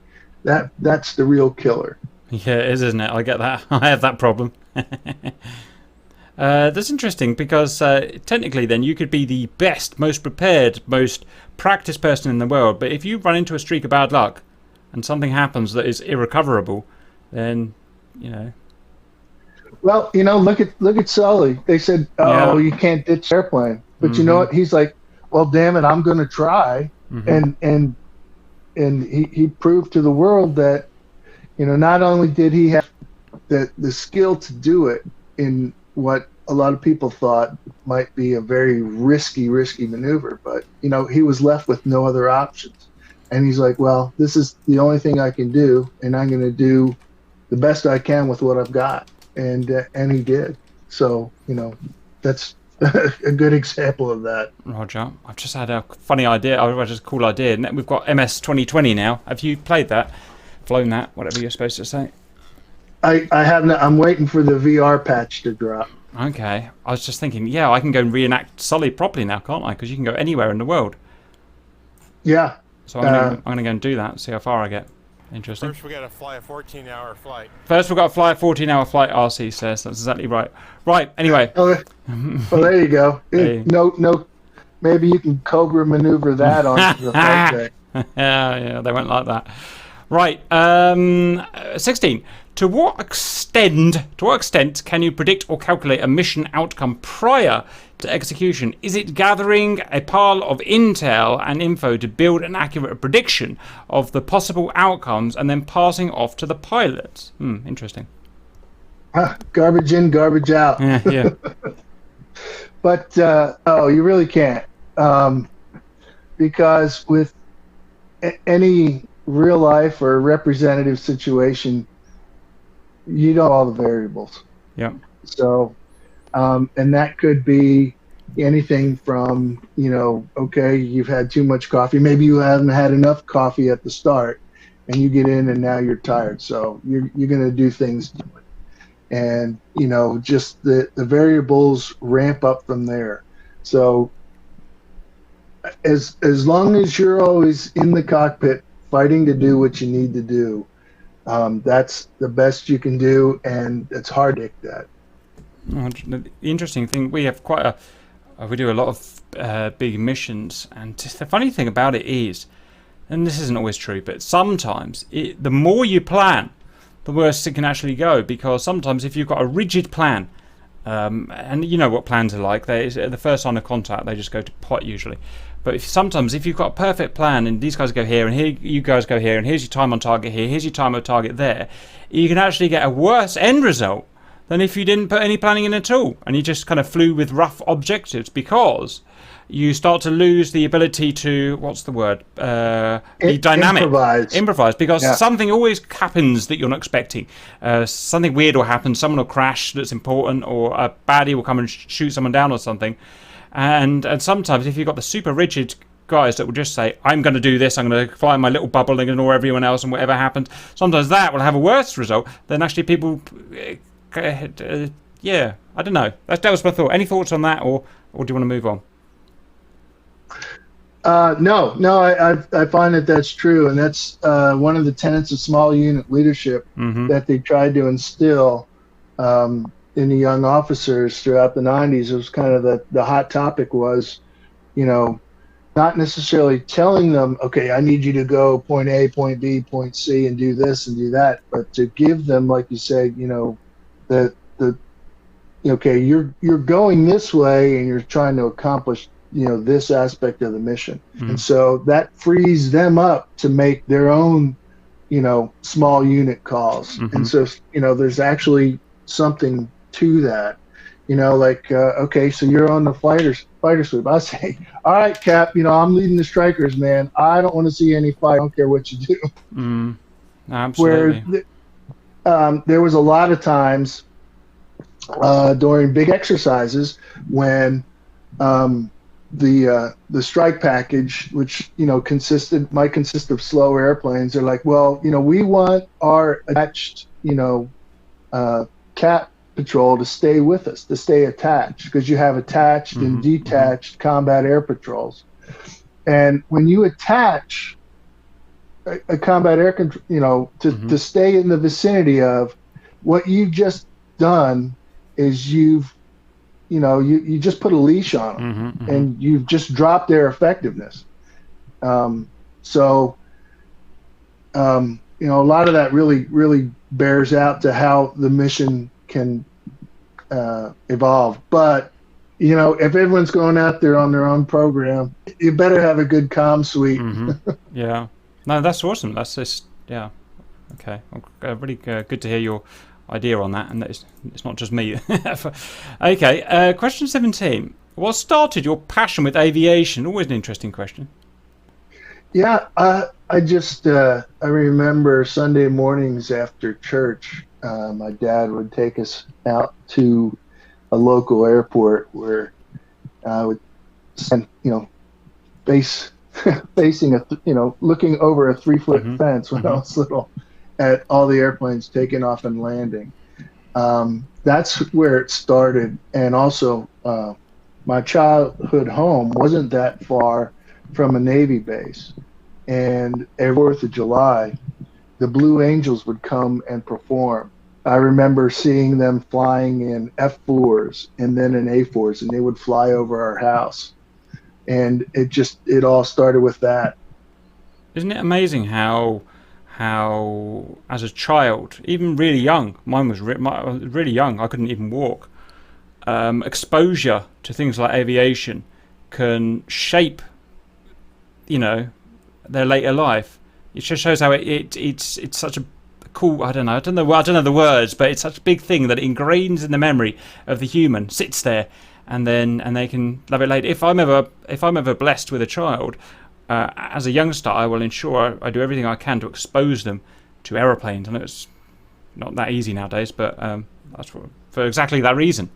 that's the real killer. Yeah, it is, isn't it? I get that. I have that problem. That's interesting because technically then you could be the best, most prepared, most practiced person in the world, but if you run into a streak of bad luck and something happens that is irrecoverable, then Well, look at Sully. They said, "Oh, you can't ditch the airplane," but you know what? He's like, "Well, damn it, I'm going to try," and he proved to the world that not only did he have the skill to do it in what a lot of people thought might be a very risky maneuver, but he was left with no other options, and he's like, well, this is the only thing I can do, and I'm going to do the best I can with what I've got, and he did. So that's a good example of that. Roger. I've just had a funny idea. Just a cool idea. We've got MS 2020 now. Have you played that? Flown that? Whatever you're supposed to say. I haven't. I'm waiting for the VR patch to drop. Okay. I was just thinking, I can go and reenact Sully properly now, can't I? Because you can go anywhere in the world. Yeah. So I'm going to go and do that, see how far I get. Interesting. First, we got to fly a 14-hour flight. First, we've got to fly a 14-hour flight, RC says. That's exactly right. Right, anyway. Well, there you go. Hey. No. Maybe you can Cobra maneuver that onto the flight deck. Yeah, they won't like that. Right, 16. To what extent can you predict or calculate a mission outcome prior to execution? Is it gathering a pile of intel and info to build an accurate prediction of the possible outcomes and then passing off to the pilots? Interesting. Garbage in, garbage out. Yeah. But you really can't, because with any real life or representative situation, you know all the variables. Yeah. So, and that could be anything from, okay, you've had too much coffee. Maybe you haven't had enough coffee at the start, and you get in and now you're tired. So you're going to do things different. And, just the variables ramp up from there. So as long as you're always in the cockpit fighting to do what you need to do, that's the best you can do, and it's hard to take that. The interesting thing, we have we do a lot of big missions, and the funny thing about it is, and this isn't always true, but sometimes the more you plan, the worse it can actually go, because sometimes if you've got a rigid plan, and you know what plans are like, the first sign of contact, they just go to pot usually. But sometimes if you've got a perfect plan and these guys go here and here you guys go here and here's your time on target here, here's your time on target there, you can actually get a worse end result than if you didn't put any planning in at all and you just kind of flew with rough objectives, because you start to lose the ability to, be dynamic. Improvise, because something always happens that you're not expecting. Something weird will happen, someone will crash that's important, or a baddie will come and shoot someone down or something. And sometimes if you've got the super rigid guys that will just say, I'm going to do this, I'm going to fly in my little bubble and ignore everyone else and whatever happens, sometimes that will have a worse result than actually people... yeah, I don't know. That was my thought. Any thoughts on that, or do you want to move on? No, I find that's true, and that's one of the tenets of small unit leadership that they tried to instill in the young officers throughout the 90s. It was kind of the hot topic was, not necessarily telling them, okay, I need you to go point A, point B, point C, and do this and do that, but to give them, like you said, okay, you're going this way and you're trying to accomplish this aspect of the mission. And so that frees them up to make their own small unit calls. And so there's actually something to that, okay, so you're on the fighter sweep. I say, all right, Cap, I'm leading the strikers, man. I don't want to see any fight. I don't care what you do. Absolutely. Where there was a lot of times during big exercises when the strike package, which might consist of slow airplanes, they're like, well, we want our attached cap patrol to stay with us, to stay attached, because you have attached and detached combat air patrols. And when you attach a combat air control, to stay in the vicinity of, what you've just done is you just put a leash on them, and you've just dropped their effectiveness. So a lot of that really bears out to how the mission can evolve. But if everyone's going out there on their own program, you better have a good comm suite. Yeah. No, that's awesome. That's just, yeah. Okay. Really good to hear your idea on that, and that it's not just me. Okay. Question 17. What started your passion with aviation? Always an interesting question. Yeah. I remember Sunday mornings after church, my dad would take us out to a local airport where I would spend, facing looking over a 3-foot fence when I was little, at all the airplanes taking off and landing. That's where it started. And also, my childhood home wasn't that far from a Navy base. And every 4th of July, the Blue Angels would come and perform. I remember seeing them flying in F-4s and then in A-4s, and they would fly over our house. And it all started with that. Isn't it amazing how as a child, even really young, mine was really young, I couldn't even walk, exposure to things like aviation can shape, their later life. It just shows how it's such a cool, I don't know the words, but it's such a big thing that it ingrains in the memory of the human, sits there, and they can love it later. If I'm ever blessed with a child, as a youngster, I will ensure I do everything I can to expose them to aeroplanes. I know it's not that easy nowadays, but that's for exactly that reason.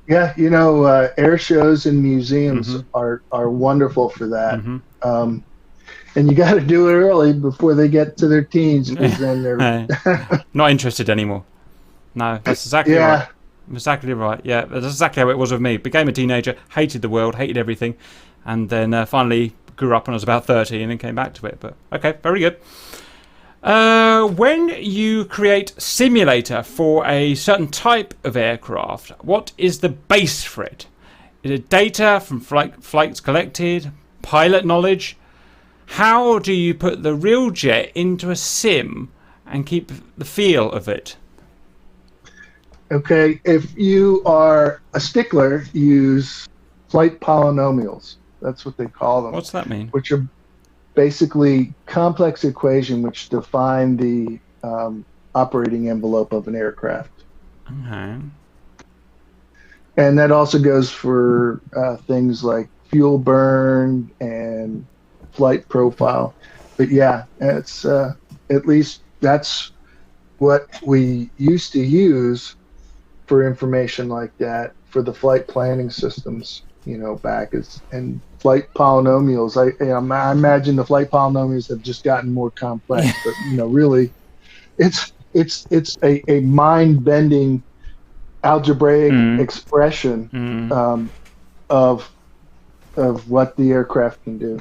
Yeah, air shows and museums are wonderful for that. And you got to do it early before they get to their teens, because then they're not interested anymore. No, that's exactly right. Exactly right. Yeah, that's exactly how it was with me. Became a teenager, hated the world, hated everything, and then finally grew up when I was about 30 and then came back to it. But okay, very good. When you create simulator for a certain type of aircraft, what is the base for it? Is it data from flights collected, pilot knowledge? How do you put the real jet into a sim and keep the feel of it? Okay, if you are a stickler, use flight polynomials. That's what they call them. What's that mean? Which are basically complex equations which define the operating envelope of an aircraft. Okay. And that also goes for things like fuel burn and flight profile. But yeah, it's at least that's what we used to use for information like that for the flight planning systems, back and flight polynomials. I imagine the flight polynomials have just gotten more complex, but really, it's a mind-bending algebraic expression of what the aircraft can do.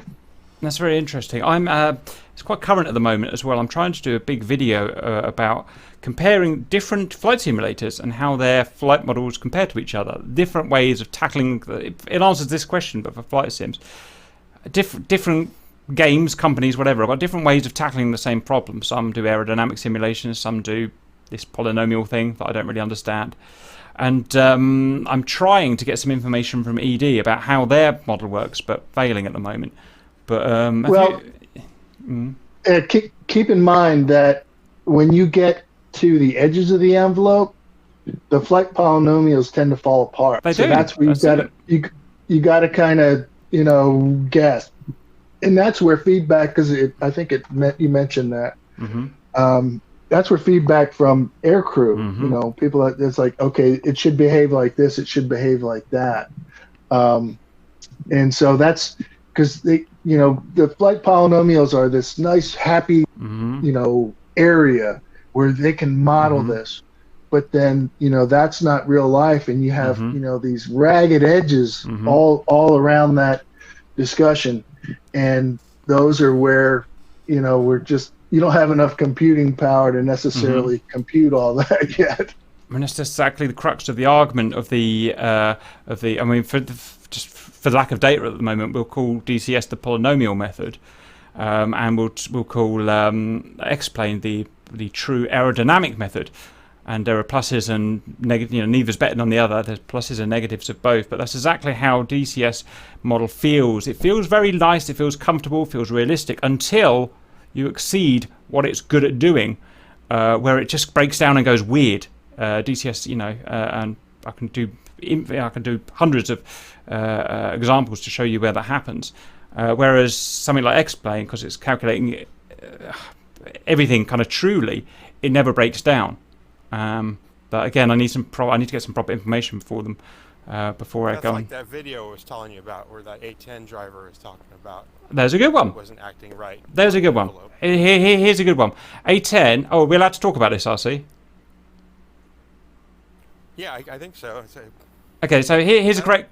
That's very interesting. It's quite current at the moment as well. I'm trying to do a big video about comparing different flight simulators and how their flight models compare to each other. Different ways of tackling. It answers this question, but for flight sims, different games, companies, whatever, have got different ways of tackling the same problem. Some do aerodynamic simulations, some do this polynomial thing that I don't really understand. And I'm trying to get some information from ED about how their model works, but failing at the moment. But keep in mind that when you get to the edges of the envelope, the flight polynomials tend to fall apart. They so do. That's where you got to kind of guess, and that's where feedback, because I think you mentioned that. that's where feedback from aircrew, Mm-hmm. you know, people, it's like, okay, it should behave like this, it should behave like that. And so that's because they, you know, the flight polynomials are this nice, happy, Mm-hmm. you know, area where they can model Mm-hmm. this. But then, you know, that's not real life, and you have, Mm-hmm. you know, these ragged edges Mm-hmm. all around that discussion, and those are where, you know, we're just, you don't have enough computing power to necessarily compute all that yet. I mean, that's exactly the crux of the argument of the. I mean, just for lack of data at the moment, we'll call DCS the polynomial method, and we'll call X-plane the true aerodynamic method. And there are pluses and negatives. You know, neither's better than the other. There's pluses and negatives of both. But that's exactly how DCS model feels. It feels very nice. It feels comfortable. It feels realistic until you exceed what it's good at doing, where it just breaks down and goes weird. DCS, you know, and I can do hundreds of examples to show you where that happens. Whereas something like X-plane, because it's calculating everything kind of truly, it never breaks down. But again, I need to get some proper information for them before I That's go like on. that video I was telling you about, where that A-10 driver was talking about. There's a good one. Wasn't acting right. There's a good one. Here's a good one. A10. Oh, we're allowed to talk about this, RC? Yeah, I think so. Okay, so here's a great.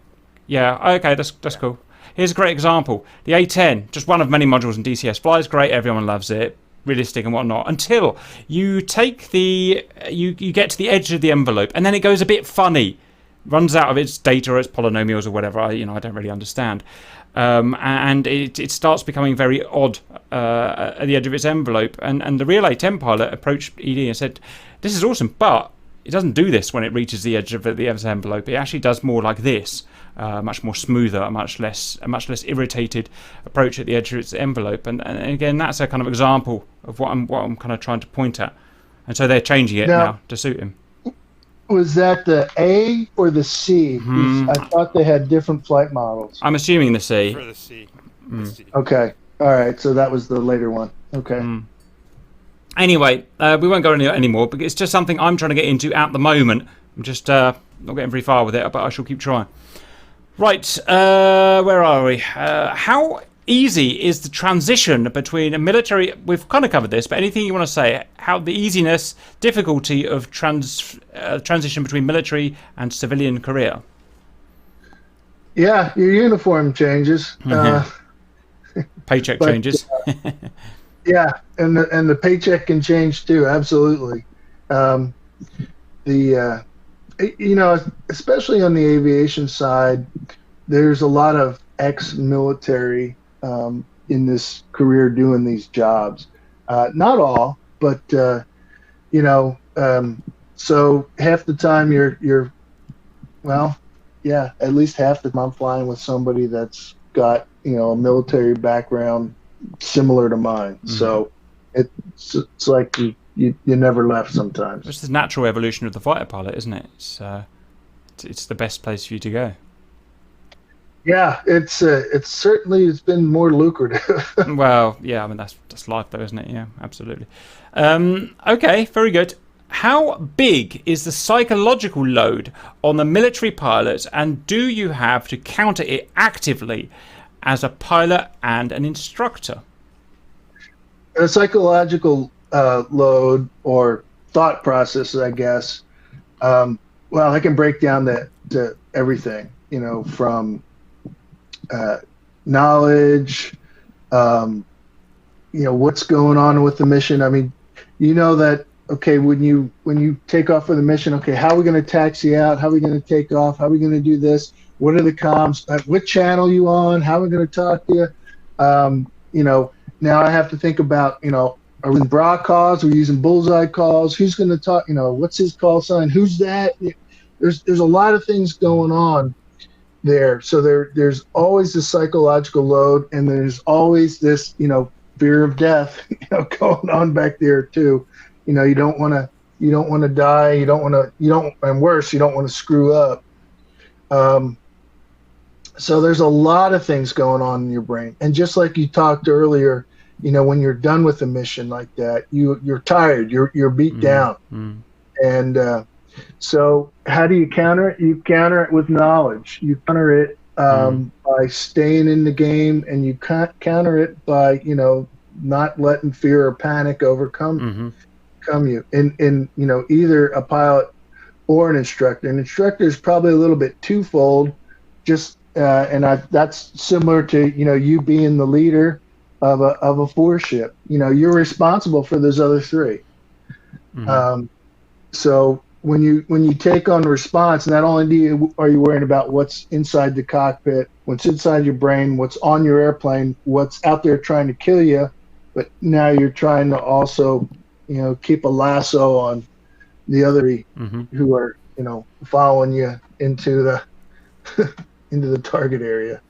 Yeah, okay, that's cool. Here's a great example. The A10, just one of many modules in DCS, flies great. Everyone loves it. Realistic and whatnot, until you take you get to the edge of the envelope, and then it goes a bit funny, runs out of its data or its polynomials or whatever. I don't really understand, and it starts becoming very odd at the edge of its envelope. And the real A10 pilot approached ED and said, "This is awesome, but it doesn't do this when it reaches the edge of the envelope. It actually does more like this." Much more smoother, a much less irritated approach at the edge of its envelope, and again, that's a kind of example of what I'm kind of trying to point at, and so they're changing it now to suit him. Was that the A or the C? I thought they had different flight models. I'm assuming the C. For the C. The C. Okay, all right, so that was the later one. Okay. Anyway, we won't go any more, but it's just something I'm trying to get into at the moment. I'm just not getting very far with it, but I shall keep trying. Right, where are we? How easy is the transition between a military... We've kind of covered this, but anything you want to say? How the easiness, difficulty of transition between military and civilian career? Yeah, your uniform changes. Paycheck changes. Yeah, and the paycheck can change too. Absolutely. You know, especially on the aviation side, there's a lot of ex-military in this career doing these jobs. Not all, but you know, so half the time you're well, yeah, at least half the time I'm flying with somebody that's got, you know, a military background similar to mine. So it's like you never left sometimes. It's the natural evolution of the fighter pilot, isn't it? It's the best place for you to go. Yeah, it's certainly been more lucrative. Well, yeah, I mean that's life though, isn't it? Yeah, absolutely. Okay, very good. How big is the psychological load on the military pilots, and do you have to counter it actively as a pilot and an instructor? A psychological load or thought process, I guess. Well, I can break down that to everything, you know, from knowledge, you know, what's going on with the mission. I mean, you know that, okay, when you take off for the mission, okay, how are we going to taxi out? How are we going to take off? How are we going to do this? What are the comms? What channel you on? How are we going to talk to you? You know, now I have to think about, you know, are we in bra calls? Are we using bullseye calls? Who's going to talk? You know, what's his call sign? Who's that? There's a lot of things going on there. So there's always this psychological load, and there's always this, you know, fear of death, you know, going on back there too. You know, you don't want to die. And worse, you don't want to screw up. So there's a lot of things going on in your brain. And just like you talked earlier, when you're done with a mission like that, you're tired, you're beat down, and so how do you counter it? You counter it with knowledge. You counter it by staying in the game, and you counter it by not letting fear or panic overcome you. And either a pilot or an instructor. An instructor is probably a little bit twofold. Just that's similar to you being the leader of a four ship. You're responsible for those other three. So when you take on response, not only are you worrying about what's inside the cockpit, what's inside your brain, what's on your airplane, what's out there trying to kill you, but now you're trying to also keep a lasso on the other three who are following you into the into the target area.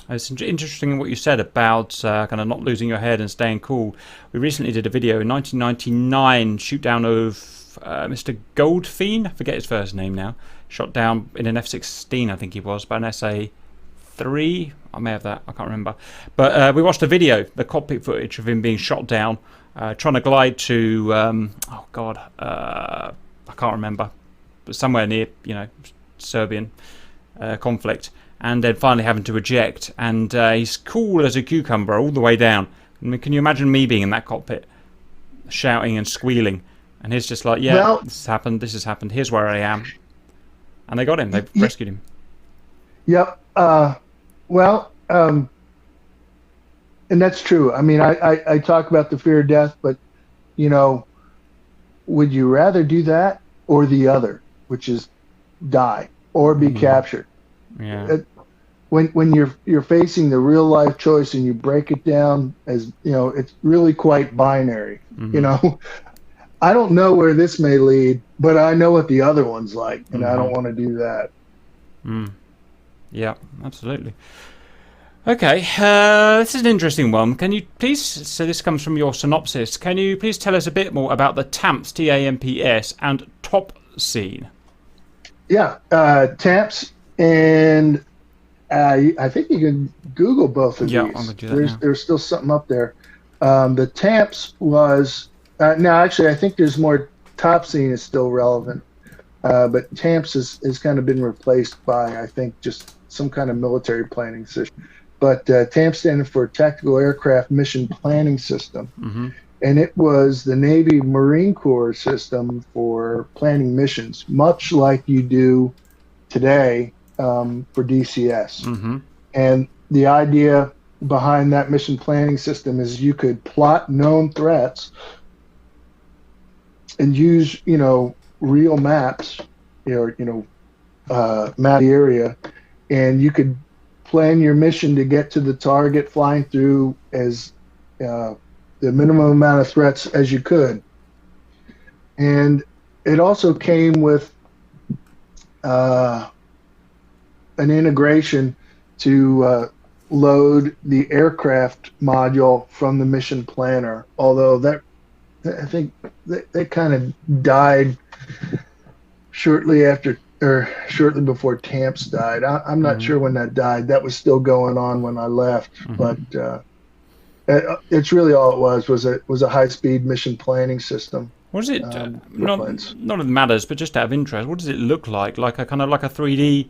It's interesting what you said about kind of not losing your head and staying cool. We recently did a video in 1999 shoot down of Mr. Goldfein, I forget his first name now, shot down in an F-16, I think he was, by an SA-3. I may have that, I can't remember. But we watched a video, the cockpit footage of him being shot down, trying to glide to, I can't remember, but somewhere near, Serbian conflict, and then finally having to eject. And he's cool as a cucumber all the way down. I mean, can you imagine me being in that cockpit, shouting and squealing? And he's just like, this has happened, here's where I am. And they got him, they rescued him. Yep. And that's true. I mean, I talk about the fear of death, but, would you rather do that or the other, which is die or be captured? Yeah. When you're facing the real life choice and you break it down as, it's really quite binary. I don't know where this may lead, but I know what the other one's like, and I don't want to do that. Yeah, absolutely. Okay, this is an interesting one. Can you please, so this comes from your synopsis, can you please tell us a bit more about the TAMPS, T-A-M-P-S, and top scene? Yeah, TAMPS, and I think you can Google both of these. I'm gonna do that There's still something up there. The TAMPS was... now, actually, I think there's more. Top scene is still relevant, but TAMPS has kind of been replaced by, I think, just some kind of military planning system. But TAMPS stands for Tactical Aircraft Mission Planning System, and it was the Navy Marine Corps system for planning missions, much like you do today for DCS. And the idea behind that mission planning system is you could plot known threats and use, real maps, map the area, and you could plan your mission to get to the target flying through as the minimum amount of threats as you could. And it also came with an integration to load the aircraft module from the mission planner, although that I think they kind of died shortly before TAMPS died. I'm not sure when that died. That was still going on when I left, but it's really all it was a high-speed mission planning system. What is it? Not that it matters, but just out of interest, what does it look like? Like a kind of like a 3D?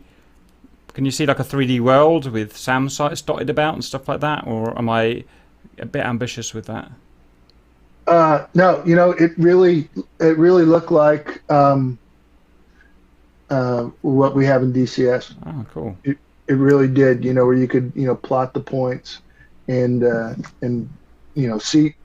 Can you see like a 3D world with SAM sites dotted about and stuff like that, or am I a bit ambitious with that? No, it really looked like what we have in DCS. Oh, cool. It really did, where you could, plot the points and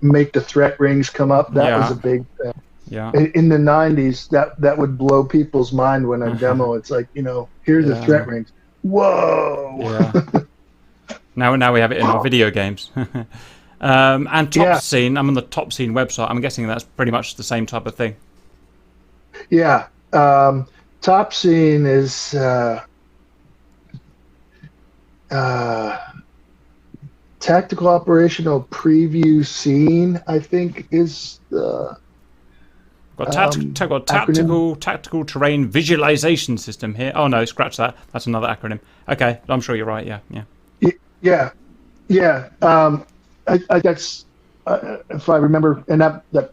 make the threat rings come up. That was a big thing. Yeah. In the 90s, that would blow people's mind when I demo. It's like, here are the threat rings. Whoa. Yeah. Now we have it in our video games. And top scene, I'm on the top scene website. I'm guessing that's pretty much the same type of thing. Yeah. Top scene is tactical operational preview scene, I think is the tactical terrain visualization system here. Oh no, scratch that. That's another acronym. Okay, I'm sure you're right. Yeah. that's if I remember, and that that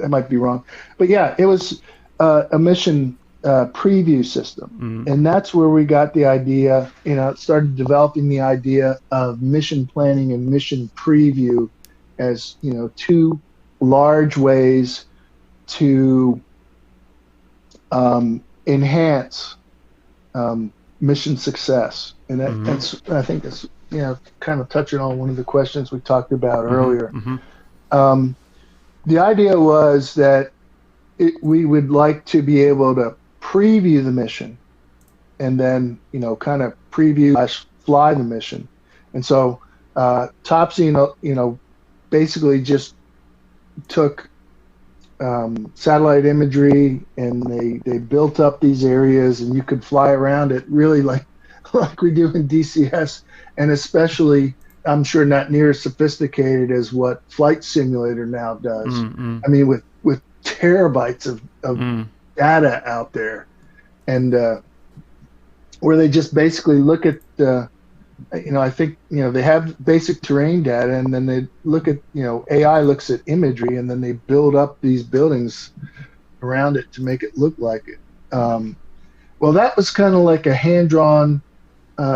might be wrong, but yeah, it was a mission preview system, and that's where we got the idea. Started developing the idea of mission planning and mission preview as two large ways to enhance mission success, and that's I think that's kind of touching on one of the questions we talked about earlier. The idea was that we would like to be able to preview the mission, and then kind of preview / fly the mission, and so Topsy basically just took satellite imagery, and they built up these areas, and you could fly around it really like we do in DCS, and especially I'm sure not near as sophisticated as what Flight Simulator now does. I mean, with terabytes of data out there, and where they just basically look at I think they have basic terrain data, and then they look at AI looks at imagery, and then they build up these buildings around it to make it look like it. Well, that was kind of like a hand-drawn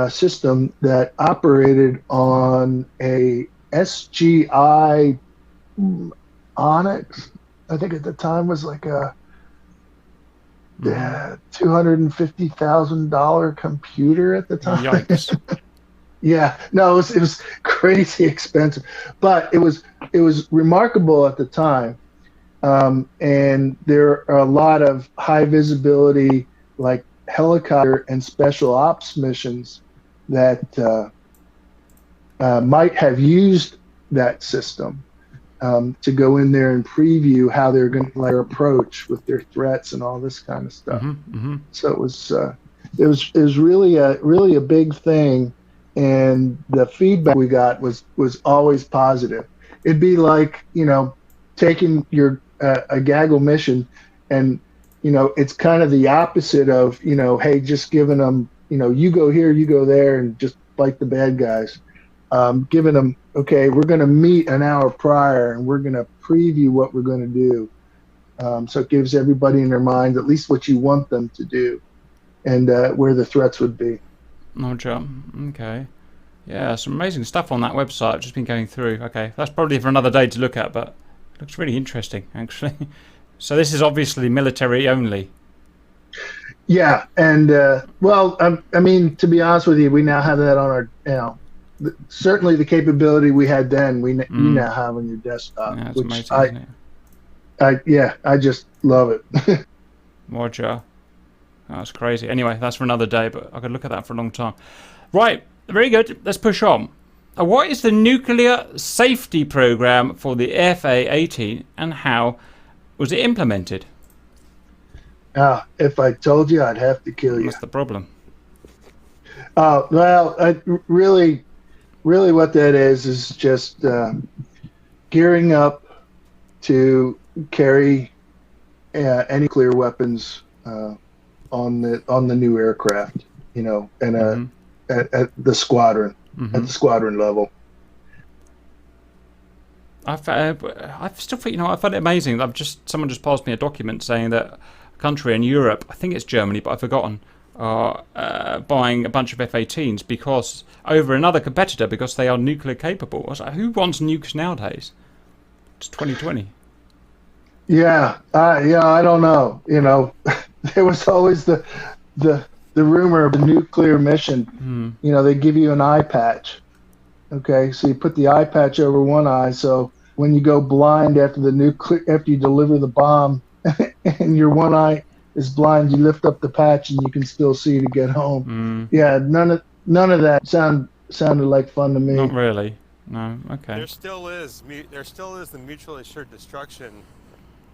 system that operated on a SGI Onyx. I think at the time was like a $250,000 computer at the time. Yikes. Yeah, no, it was crazy expensive, but it was remarkable at the time, and there are a lot of high visibility, like helicopter and special ops missions that might have used that system to go in there and preview how they're going to their approach with their threats and all this kind of stuff. So it was really a big thing. And the feedback we got was always positive. It'd be like taking your a gaggle mission, and it's kind of the opposite of hey, just giving them you go here, you go there, and just fight the bad guys. Giving them, okay, we're going to meet an hour prior, and we're going to preview what we're going to do. So it gives everybody in their mind at least what you want them to do, and where the threats would be. No job. Okay. Yeah, some amazing stuff on that website. I've just been going through. Okay, that's probably for another day to look at, but it looks really interesting, actually. So this is obviously military only. Yeah, and well, I mean, to be honest with you, we now have that on our, certainly the capability we had then, you now have on your desktop. Yeah, it's which amazing, isn't it? I just love it. Roger. That's crazy. Anyway, that's for another day, but I could look at that for a long time. Right, very good. Let's push on. What is the nuclear safety program for the FA-18, and how was it implemented? If I told you, I'd have to kill you. What's the problem? Well, really what that is just gearing up to carry any nuclear weapons on the new aircraft, and at the squadron, at the squadron level. I still think, I find it amazing. Someone just passed me a document saying that a country in Europe, I think it's Germany, but I've forgotten, are buying a bunch of F-18s because over another competitor because they are nuclear capable. I was like, who wants nukes nowadays? It's 2020. Yeah, I don't know. There was always the rumor of the nuclear mission. They give you an eye patch. Okay, so you put the eye patch over one eye, so when you go blind after you deliver the bomb, and your one eye is blind, you lift up the patch and you can still see to get home. Yeah, none of that sounded like fun to me. Not really. No. Okay. There still is the mutually assured destruction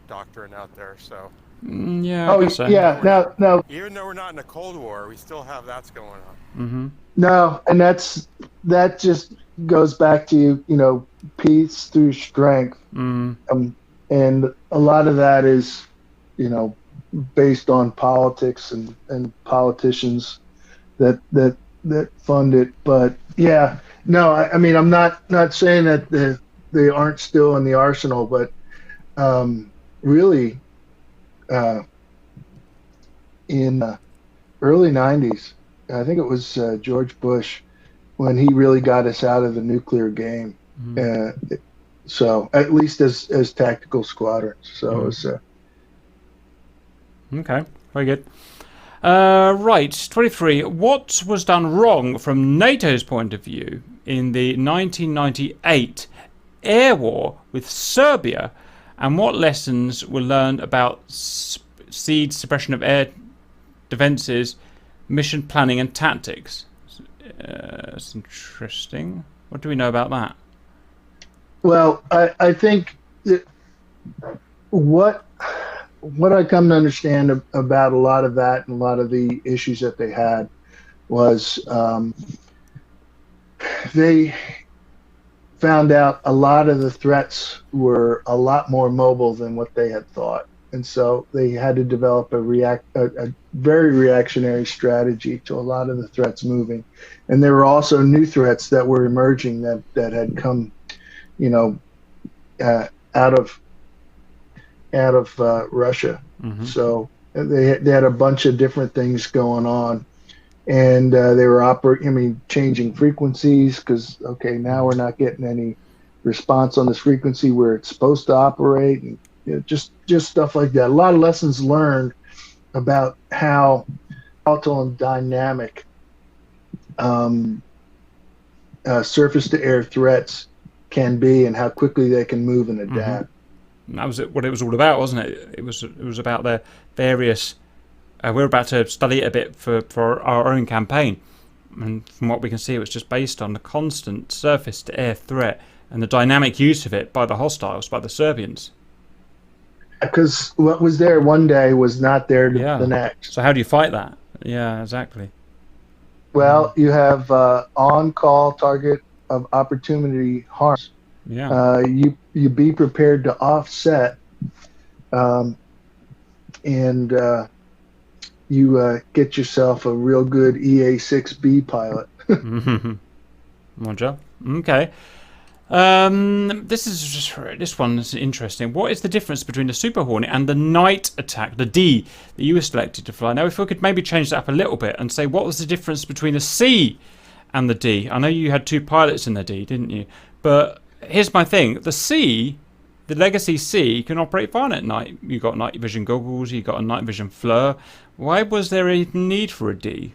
doctrine out there. So. Yeah. I guess so. Yeah. No. Even though we're not in a Cold War, we still have that's going on. No, and that just goes back to peace through strength, and a lot of that is based on politics and politicians that fund it. But yeah, no, I mean, I'm not saying that they aren't still in the arsenal, but really, in early '90s, I think it was George Bush when he really got us out of the nuclear game. So at least as tactical squadrons. So it was. Okay, very good. Right, 23. What was done wrong from NATO's point of view in the 1998 air war with Serbia, and what lessons were learned about siege, suppression of air defences, mission planning and tactics? It's interesting. What do we know about that? Well, I think that what I come to understand about a lot of that and a lot of the issues that they had was they found out a lot of the threats were a lot more mobile than what they had thought. And so they had to develop a very reactionary strategy to a lot of the threats moving. And there were also new threats that were emerging that had come, out of Russia. So they had a bunch of different things going on, and they were changing frequencies because now we're not getting any response on this frequency where it's supposed to operate, and just stuff like that. A lot of lessons learned about how volatile and dynamic surface to air threats can be, and how quickly they can move and adapt. That was what it was all about, wasn't it? It was about the various. We're about to study it a bit for our own campaign, and from what we can see, it was just based on the constant surface-to-air threat and the dynamic use of it by the hostiles, by the Serbians. Because what was there one day was not there the next. So how do you fight that? Yeah, exactly. Well, you have on-call target of opportunity harms. Yeah. You be prepared to offset, and you get yourself a real good EA-6B pilot. Roger. Okay. This one is interesting. What is the difference between the Super Hornet and the night attack, the D that you were selected to fly? Now, if we could maybe change that up a little bit and say, what was the difference between the C and the D? I know you had two pilots in the D, didn't you? But here's my thing: the C, the Legacy C, can operate fine at night. You got night vision goggles, you got a night vision FLIR. Why was there a need for a D?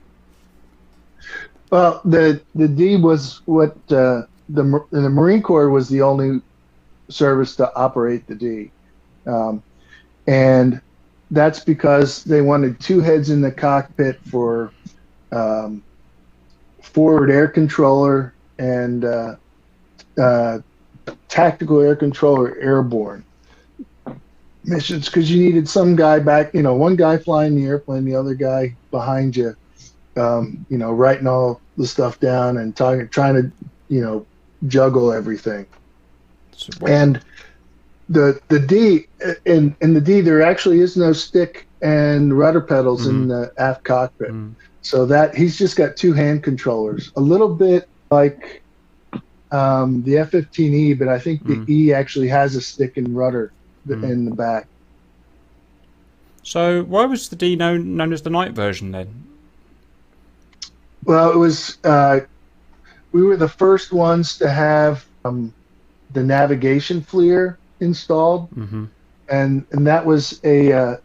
Well, the D was what the Marine Corps was the only service to operate the D, and that's because they wanted two heads in the cockpit for forward air controller and tactical air controller airborne missions, because you needed some guy back, one guy flying the airplane, the other guy behind you, writing all the stuff down and trying to, juggle everything. And the D, in the D, there actually is no stick and rudder pedals in the aft cockpit. So that he's just got two hand controllers, a little bit like the F-15E, but I think the E actually has a stick and rudder in the back. So why was the D known as the night version then? Well, it was we were the first ones to have the navigation FLIR installed, and that was a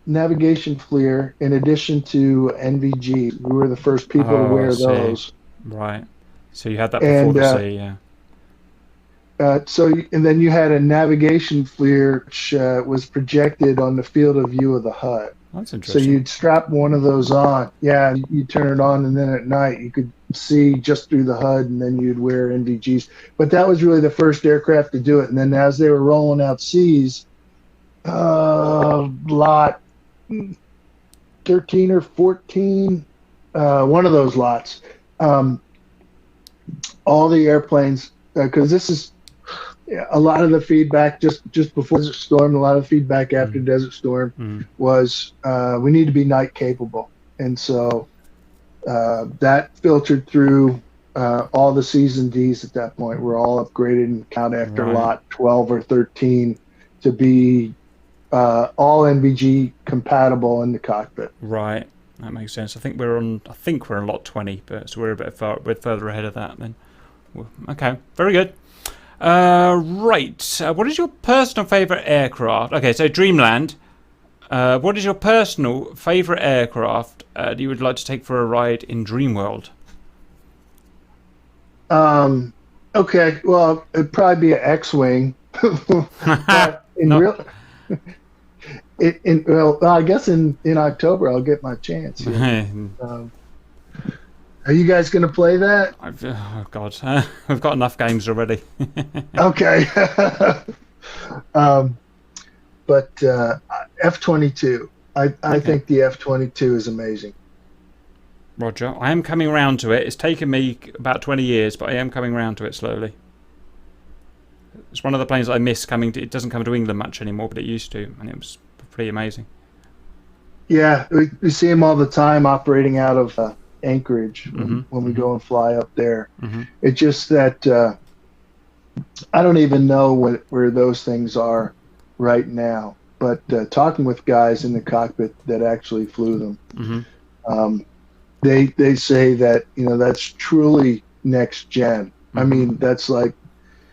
navigation FLIR in addition to NVG. We were the first people to wear those. Right. So you had that before the C, yeah. And then you had a navigation FLIR which was projected on the field of view of the HUD. That's interesting. So you'd strap one of those on. Yeah, you turn it on, and then at night you could see just through the HUD, and then you'd wear NVGs. But that was really the first aircraft to do it. And then as they were rolling out Cs, lot 13 or 14, one of those lots, all the airplanes, because this is a lot of the feedback just before Desert Storm, a lot of the feedback after Desert Storm was we need to be night capable. And so That filtered through all the season Ds at that point. Were all upgraded and count after lot 12 or 13 to be all NVG compatible in the cockpit. Right, that makes sense. I think we're on lot 20, but so we're a bit further ahead of that then. Okay, very good. Right, what is your personal favourite aircraft? Okay, so Dreamland. What is your personal favourite aircraft that you would like to take for a ride in Dreamworld? Okay, well, it'd probably be an X-wing. I guess in October I'll get my chance. Are you guys going to play that? Oh God, we've got enough games already. Okay. But F-22. I think the F-22 is amazing. Roger. I am coming around to it. It's taken me about 20 years, but I am coming around to it slowly. It's one of the planes that I miss coming to. It doesn't come to England much anymore, but it used to, and it was pretty amazing. Yeah, we see them all the time operating out of Anchorage when we go and fly up there. It's just that I don't even know where those things are right now. But talking with guys in the cockpit that actually flew them, they say that that's truly next gen. I mean, that's like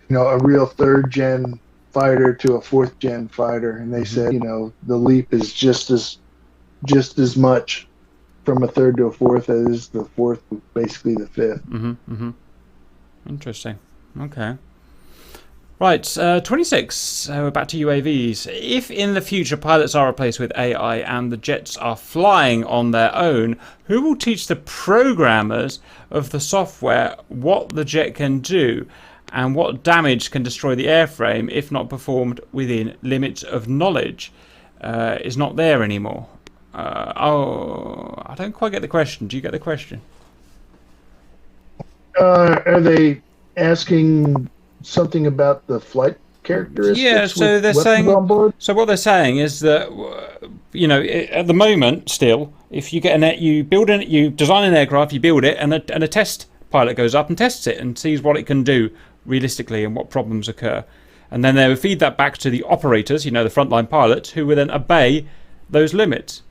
a real third gen fighter to a fourth gen fighter, and they said the leap is just as much from a third to a fourth as the fourth, basically the fifth. Interesting. Okay. Right, 26. We're back to UAVs. If in the future pilots are replaced with AI and the jets are flying on their own, who will teach the programmers of the software what the jet can do and what damage can destroy the airframe if not performed within limits of knowledge? Is not there anymore. I don't quite get the question. Do you get the question? Are they asking something about the flight characteristics? Yeah, so they're saying. So what they're saying is that at the moment, still, if you get you design an aircraft, you build it, and a test pilot goes up and tests it and sees what it can do realistically and what problems occur, and then they will feed that back to the operators, the frontline pilots, who will then obey those limits.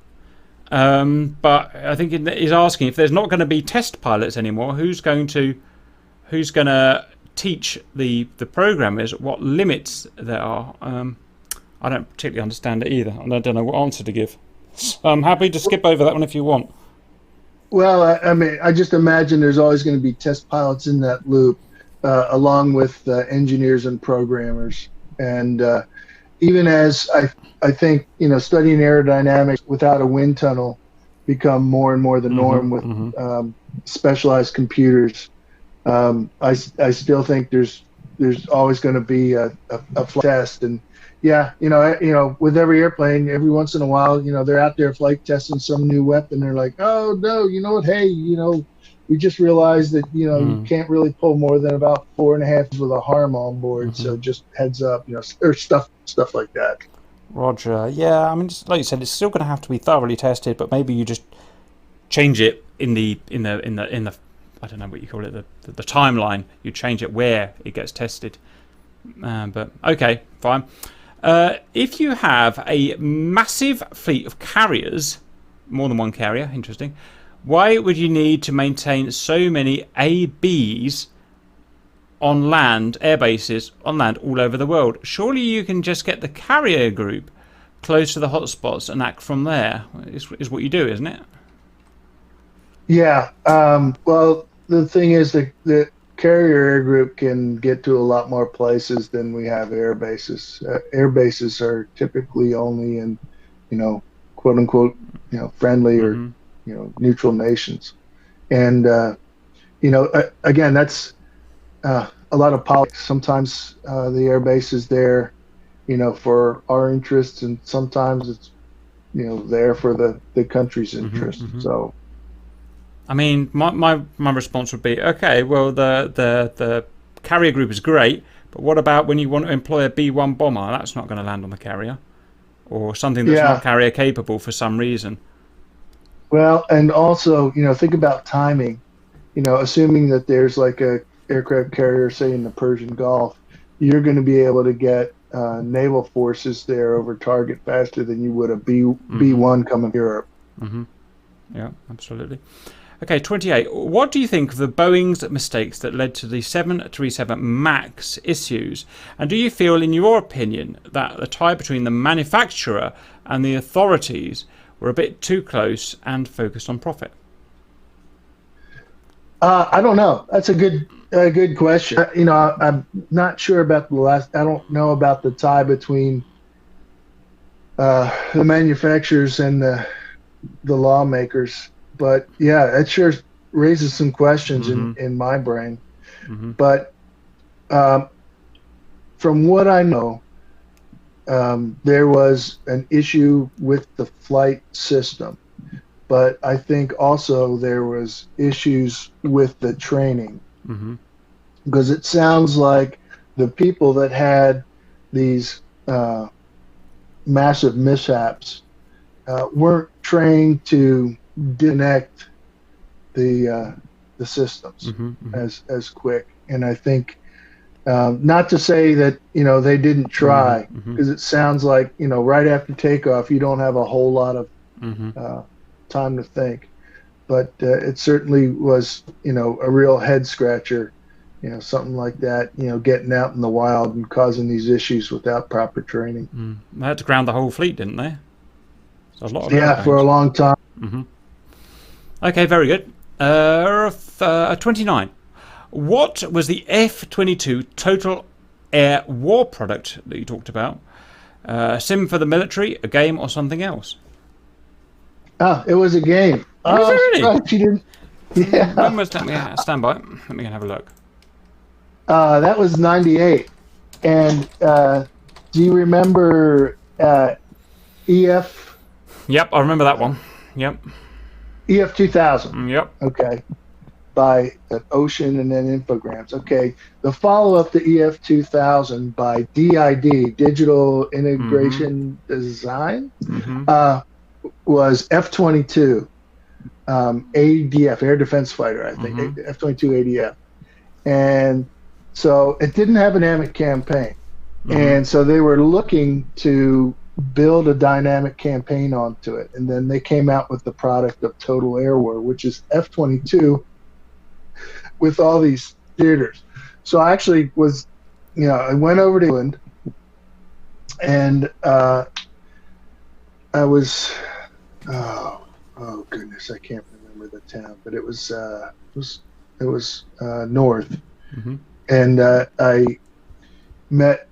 But I think he's asking if there's not going to be test pilots anymore, who's going to teach the programmers what limits there are. I don't particularly understand it either, and I don't know what answer to give. So I'm happy to skip over that one if you want. Well, I mean, I just imagine there's always going to be test pilots in that loop, along with engineers and programmers. And even as I think studying aerodynamics without a wind tunnel become more and more the norm with specialized computers. I still think there's always going to be a flight test, and with every airplane, every once in a while, they're out there flight testing some new weapon. They're like, oh no, you know what? Hey, we just realized that you can't really pull more than about 4.5 with a harm on board. So just heads up, or stuff like that. Roger. Yeah, I mean, just like you said, it's still going to have to be thoroughly tested, but maybe you just change it in the I don't know what you call it, the timeline. You change it where it gets tested. But okay, fine. If you have a massive fleet of carriers, more than one carrier, interesting, why would you need to maintain so many ABs on land, air bases on land all over the world? Surely you can just get the carrier group close to the hotspots and act from there. Is what you do, isn't it? Yeah. Well, the thing is that the carrier air group can get to a lot more places than we have air bases. Air bases are typically only in, quote unquote, friendly or, neutral nations. And, again, that's a lot of politics. Sometimes the air base is there, for our interests, and sometimes it's, there for the country's interest. So. I mean, my response would be, okay, well, the carrier group is great, but what about when you want to employ a B-1 bomber? That's not going to land on the carrier, or something that's not carrier capable for some reason. Well, and also, think about timing. Assuming that there's like a aircraft carrier, say in the Persian Gulf, you're going to be able to get naval forces there over target faster than you would a B-1 coming to Europe. Mm-hmm. Yeah, absolutely. Okay, 28. What do you think of the Boeing's mistakes that led to the 737 MAX issues? And do you feel, in your opinion, that the tie between the manufacturer and the authorities were a bit too close and focused on profit? I don't know. That's a good question. I'm not sure about the last. I don't know about the tie between the manufacturers and the lawmakers. But yeah, it sure raises some questions in my brain. Mm-hmm. But from what I know, there was an issue with the flight system. But I think also there was issues with the training. Mm-hmm. Because it sounds like the people that had these massive mishaps weren't trained to disconnect the systems as quick. And I think not to say that they didn't try, because it sounds like right after takeoff you don't have a whole lot of time to think, but it certainly was a real head scratcher, something like that, getting out in the wild and causing these issues without proper training. They had to ground the whole fleet, didn't they? So a lot of for a long time. Okay, very good. 29. What was the F-22 total air war product that you talked about? Sim for the military, a game, or something else? It was a game. Was it really? Right, you didn't. Yeah. When was that? Stand by. Let me have a look. That was 98. And do you remember EF? Yep, I remember that one. Yep. EF 2000. Yep. Okay. By Ocean and then Infogrames. Okay. The follow-up to EF 2000 by DID, Digital Integration Design, was F-22 ADF, Air Defense Fighter, I think. F-22 ADF. And so it didn't have an dynamic campaign. And so they were looking to build a dynamic campaign onto it. And then they came out with the product of Total Air War, which is F-22 with all these theaters. So I actually was, I went over to England and I was, oh goodness, I can't remember the town, but it was north. And I met,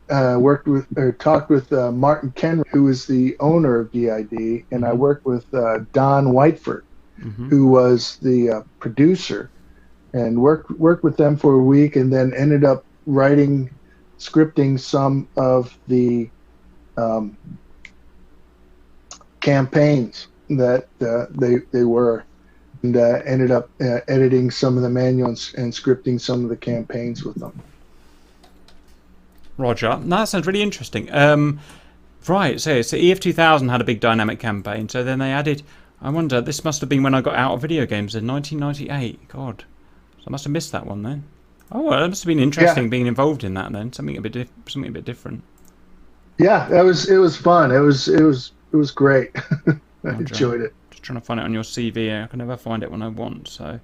talked with Martin Kenry, who is the owner of DID, and I worked with Don Whiteford, who was the producer, and worked with them for a week, and then ended up scripting some of the campaigns that they were, and ended up editing some of the manuals and scripting some of the campaigns with them. Roger. No, that sounds really interesting. Right, so EF 2000 had a big dynamic campaign, so then they added, I wonder, this must have been when I got out of video games in 1998. God, so I must have missed that one then. Oh, well, that must have been interesting being involved in that then. Something a bit different. Yeah, it was fun. It was great. I enjoyed it. Just trying to find it on your CV. I can never find it when I want. So,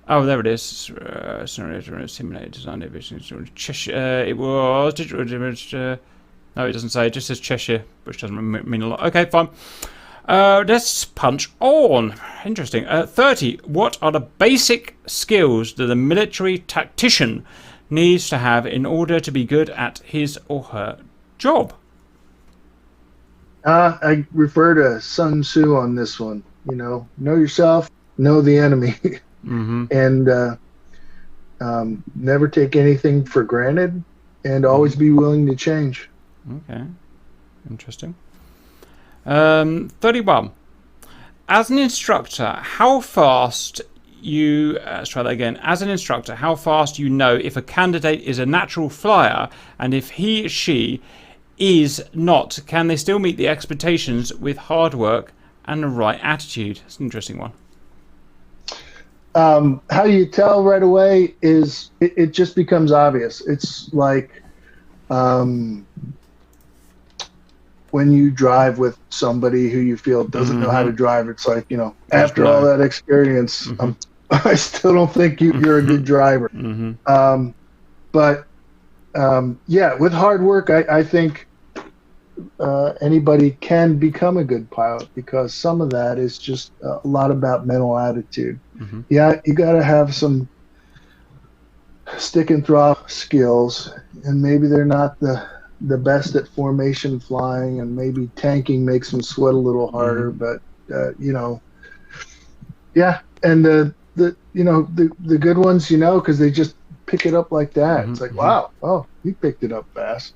oh, there it is. Simulated design aviation. Cheshire. It was digital. No, it doesn't say. It just says Cheshire, which doesn't mean a lot. Okay, fine. Let's punch on. Interesting. 30. What are the basic skills that a military tactician needs to have in order to be good at his or her job? I refer to Sun Tzu on this one. Know yourself, know the enemy, and never take anything for granted, and always be willing to change. Okay, interesting. 31. As an instructor, how fast let's try that again. As an instructor, how fast you know if a candidate is a natural flyer, and if he or she is not, can they still meet the expectations with hard work and the right attitude? That's an interesting one. How you tell right away is it just becomes obvious. It's like when you drive with somebody who you feel doesn't know how to drive. It's like, after all that experience, I still don't think you're a good driver. But yeah, with hard work, I think anybody can become a good pilot, because some of that is just a lot about mental attitude. Yeah, you got to have some stick and throttle skills, and maybe they're not the best at formation flying, and maybe tanking makes them sweat a little harder, but yeah, and the good ones, because they just pick it up like that. It's like, wow, oh, you picked it up fast.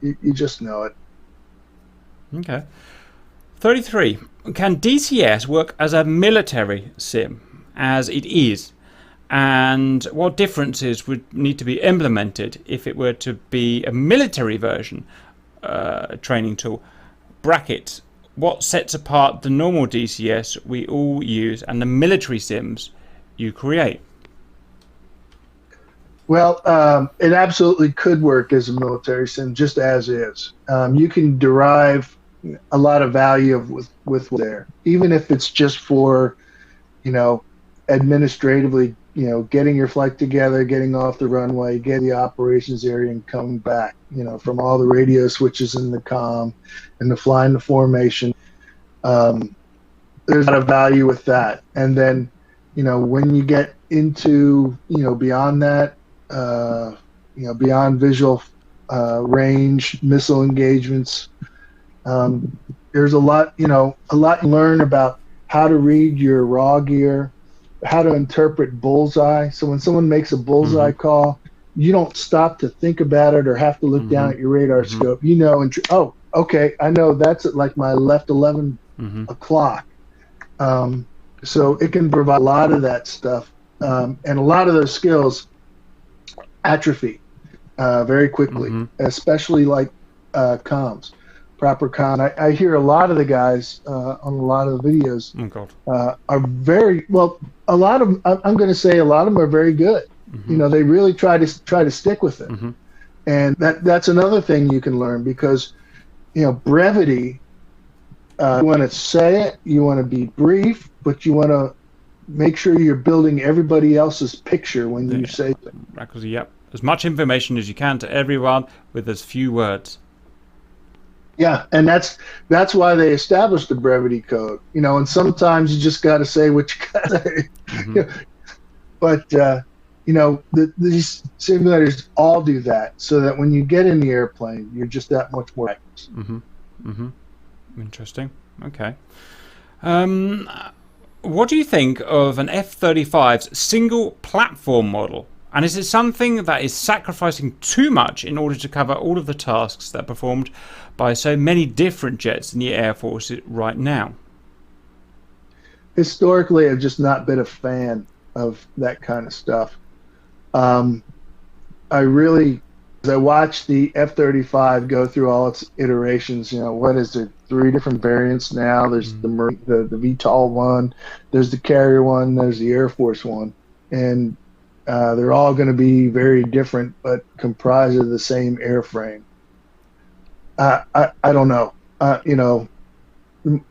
You just know it. Okay. 33. Can DCS work as a military sim, as it is? And what differences would need to be implemented if it were to be a military version training tool? Brackets. What sets apart the normal DCS we all use and the military sims you create? Well, it absolutely could work as a military sim, just as is. You can derive a lot of value with there, even if it's just for, administratively, getting your flight together, getting off the runway, getting the operations area, and coming back, from all the radio switches in the comm and the flying the formation. There's a lot of value with that. And then, when you get into, beyond that, beyond visual range, missile engagements, there's a lot you learn about how to read your raw gear, how to interpret bullseye. So when someone makes a bullseye call, you don't stop to think about it or have to look down at your radar scope. Oh, okay, I know that's at like my left 11 o'clock. So it can provide a lot of that stuff, and a lot of those skills atrophy very quickly, especially like comms. Proper con. I hear a lot of the guys on a lot of the videos are very well. A lot of them, I'm going to say, a lot of them are very good. They really try to stick with it, and that's another thing you can learn, because brevity. You want to say it, you want to be brief, but you want to make sure you're building everybody else's picture when you say things. Because as much information as you can to everyone with as few words. Yeah, and that's why they established the brevity code. And sometimes you just got to say what you got to say. But these simulators all do that, so that when you get in the airplane, you're just that much more practice. Interesting. Okay. What do you think of an F-35's single platform model? And is it something that is sacrificing too much in order to cover all of the tasks that are performed by so many different jets in the Air Force right now? Historically, I've just not been a fan of that kind of stuff. As I watched the F-35 go through all its iterations, what is there? 3 different variants now. There's the VTOL one, there's the carrier one, there's the Air Force one, and they're all going to be very different, but comprised of the same airframe. I don't know.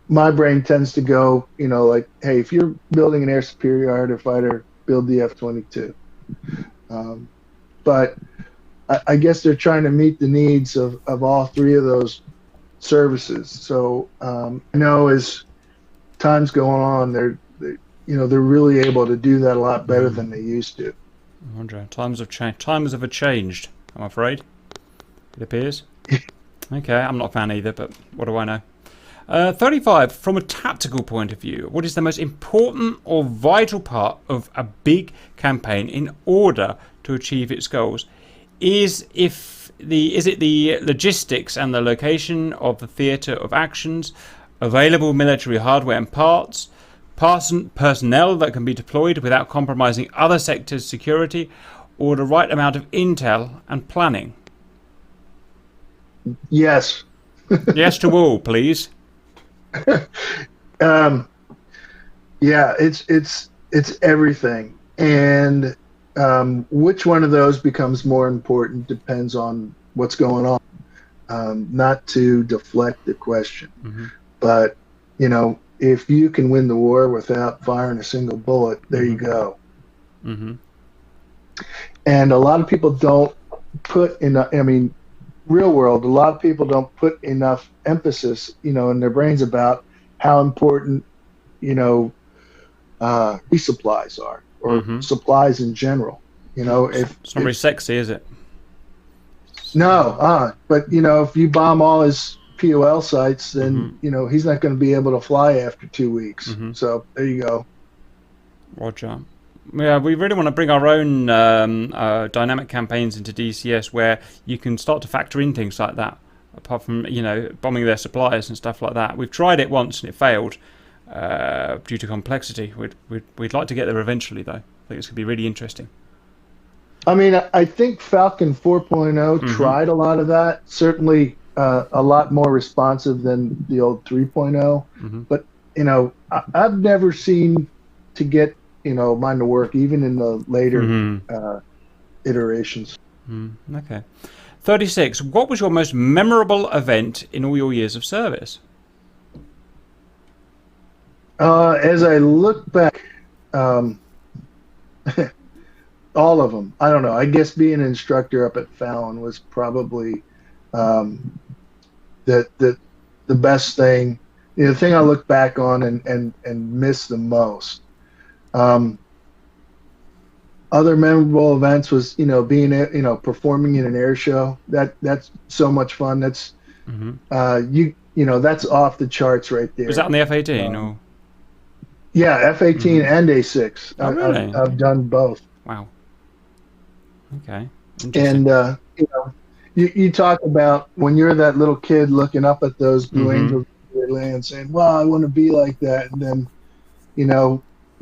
My brain tends to go, like, hey, if you're building an air superiority fighter, build the F-22. But I guess they're trying to meet the needs of all 3 of those services. So I know as time's going on, they're really able to do that a lot better than they used to. Andre, times have changed. Times have changed, I'm afraid. It appears. Okay, I'm not a fan either, but what do I know? 35. From a tactical point of view, what is the most important or vital part of a big campaign in order to achieve its goals? Is it the logistics and the location of the theatre of actions, available military hardware and parts, personnel that can be deployed without compromising other sectors' security, or the right amount of intel and planning? Yes. Yes to all, please. Um, yeah, it's everything, and which one of those becomes more important depends on what's going on. Not to deflect the question, but if you can win the war without firing a single bullet, there you go. And a lot of people don't put enough. I mean, real world, a lot of people don't put enough emphasis, in their brains about how important, resupplies are, or supplies in general. If it's not very sexy, is it? No, but if you bomb all his POL sites, then he's not going to be able to fly after 2 weeks. So there you go. Roger. Yeah, we really want to bring our own dynamic campaigns into DCS where you can start to factor in things like that. Apart from bombing their suppliers and stuff like that. We've tried it once and it failed due to complexity. We'd like to get there eventually, though. I think it's going to be really interesting. I mean, I think Falcon 4.0 tried a lot of that. Certainly a lot more responsive than the old 3.0. But, I've never seen to get, mine to work, even in the later iterations. Okay. 36. What was your most memorable event in all your years of service? As I look back, all of them. I don't know. I guess being an instructor up at Fallon was probably the best thing. The thing I look back on and miss the most. Other memorable events was being performing in an air show. That's so much fun. That's that's off the charts right there. Was that on the F-18 or? Yeah, F-18 and A-6. Oh, really? I've done both. Wow. Okay. And you talk about when you're that little kid looking up at those Blue Angels land, saying, "Well, I want to be like that," and then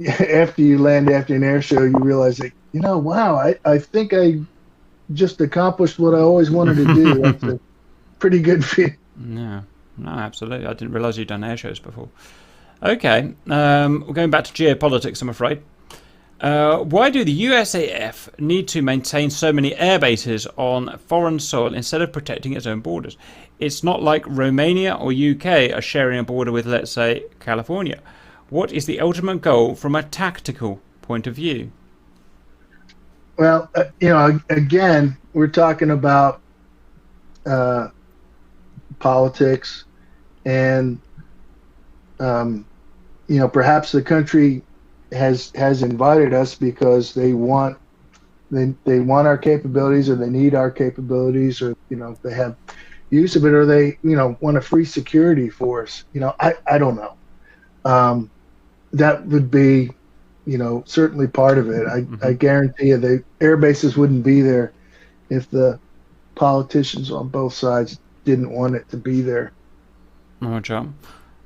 after you land after an air show, you realize that wow, I think I just accomplished what I always wanted to do. That's a pretty good feeling. No, absolutely. I didn't realize you'd done air shows before. Okay, we're going back to geopolitics, I'm afraid. Why do the USAF need to maintain so many air bases on foreign soil instead of protecting its own borders? It's not like Romania or UK are sharing a border with, let's say, California. What is the ultimate goal from a tactical point of view? Well, again, we're talking about politics, and perhaps the country has invited us because they want our capabilities, or they need our capabilities, or they have use of it, or they want a free security force. I don't know. That would be certainly part of it. I guarantee you the air bases wouldn't be there if the politicians on both sides didn't want it to be there. Oh, John.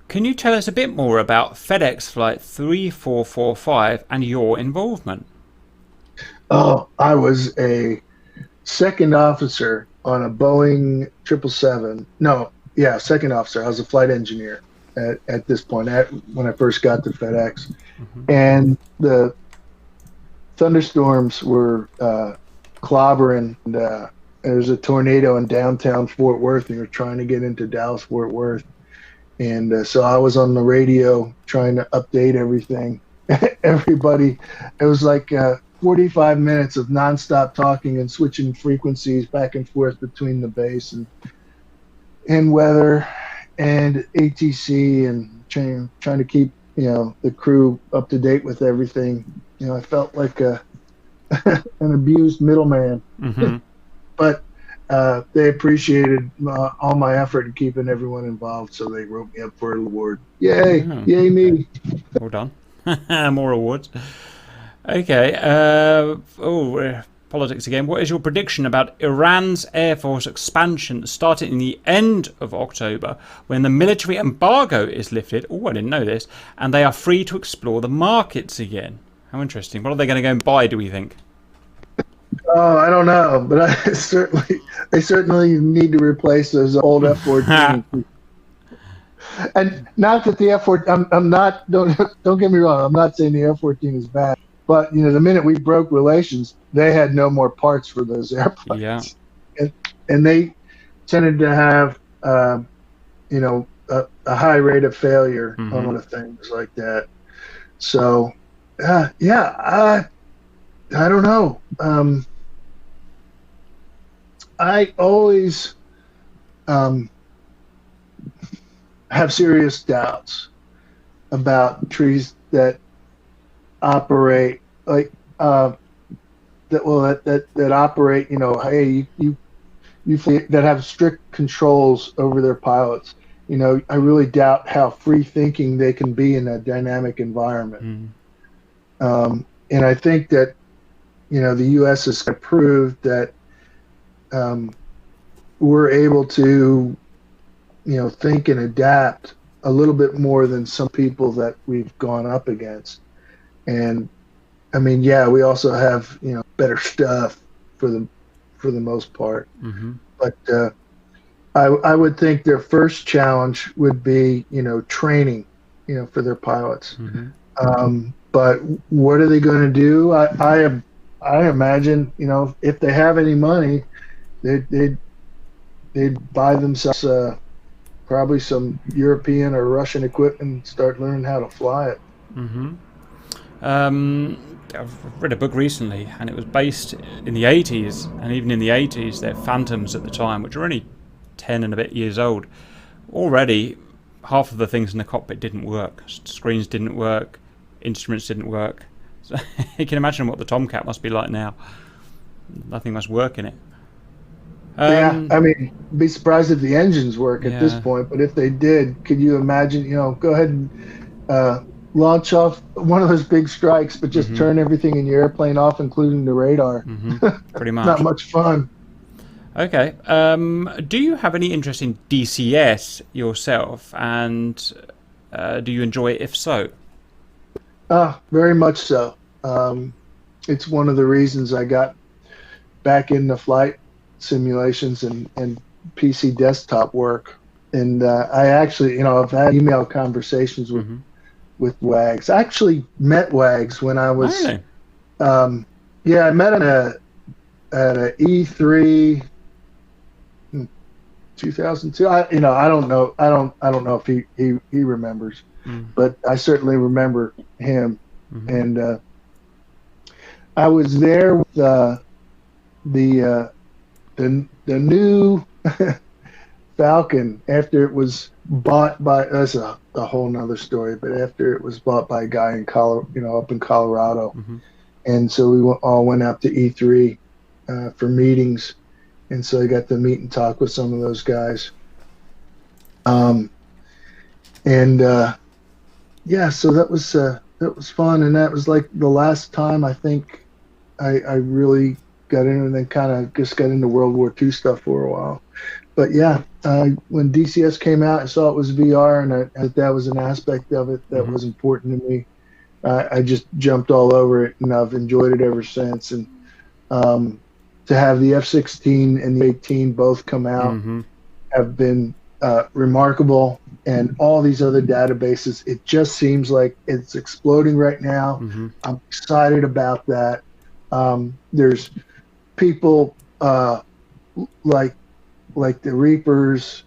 Can you tell us a bit more about FedEx Flight 3445 and your involvement? Oh, I was a second officer on a Boeing 777. No, yeah, second officer. I was a flight engineer at this point, when I first got to FedEx. And the thunderstorms were clobbering. And, there was a tornado in downtown Fort Worth, and we were trying to get into Dallas-Fort Worth. And so I was on the radio trying to update everything. Everybody, it was like 45 minutes of nonstop talking and switching frequencies back and forth between the base and weather and ATC, and trying to keep the crew up to date with everything. I felt like an abused middleman. But they appreciated all my effort in keeping everyone involved, so they wrote me up for an award. Yay! Yay me! Well done. More awards. Okay. Politics again. What is your prediction about Iran's Air Force expansion starting in the end of October, when the military embargo is lifted? Oh, I didn't know this. And they are free to explore the markets again. How interesting. What are they going to go and buy, do we think? Oh, I don't know, but they certainly need to replace those old F-14. And not that the F-14, I'm not, don't get me wrong, I'm not saying the F-14 is bad, but, the minute we broke relations, they had no more parts for those airplanes. Yeah. And they tended to have, a high rate of failure on a lot of things like that. So, I don't know. I always have serious doubts about trees that operate like that operate. Hey, you that have strict controls over their pilots. I really doubt how free thinking they can be in a dynamic environment. And I think that the U.S. has proved that we're able to think and adapt a little bit more than some people that we've gone up against. And I mean, we also have better stuff for the most part. But I would think their first challenge would be training for their pilots. But what are they going to do? I imagine if they have any money, they'd buy themselves probably some European or Russian equipment and start learning how to fly it. I've read a book recently, and it was based in the 80s, and even in the 80s, they're Phantoms at the time, which are only 10 and a bit years old. Already, half of the things in the cockpit didn't work. Screens didn't work, instruments didn't work. So you can imagine what the Tomcat must be like now. Nothing must work in it. I mean, be surprised if the engines work at this point, but if they did, could you imagine, go ahead and launch off one of those big strikes, but just turn everything in your airplane off, including the radar. Pretty much. Not much fun. Okay. Do you have any interest in DCS yourself, and do you enjoy it if so? Very much so. It's one of the reasons I got back into flight simulations and PC desktop work. And I actually, I've had email conversations with Wags. I actually met Wags when I was, really? I met him at a E3 in 2002. I don't know if he remembers, but I certainly remember him. And I was there with the new Falcon after it was bought by, that's a whole nother story, but after it was bought by a guy in up in Colorado. And so we all went out to E3 for meetings, and so I got to meet and talk with some of those guys. So that was fun, and that was like the last time I think I really got into, and then kind of just got into World War II stuff for a while. But when DCS came out, I saw it was VR, and that was an aspect of it that was important to me. I just jumped all over it, and I've enjoyed it ever since. And to have the F-16 and the A-18 both come out have been remarkable, and all these other databases, it just seems like it's exploding right now. I'm excited about that. There's people like the Reapers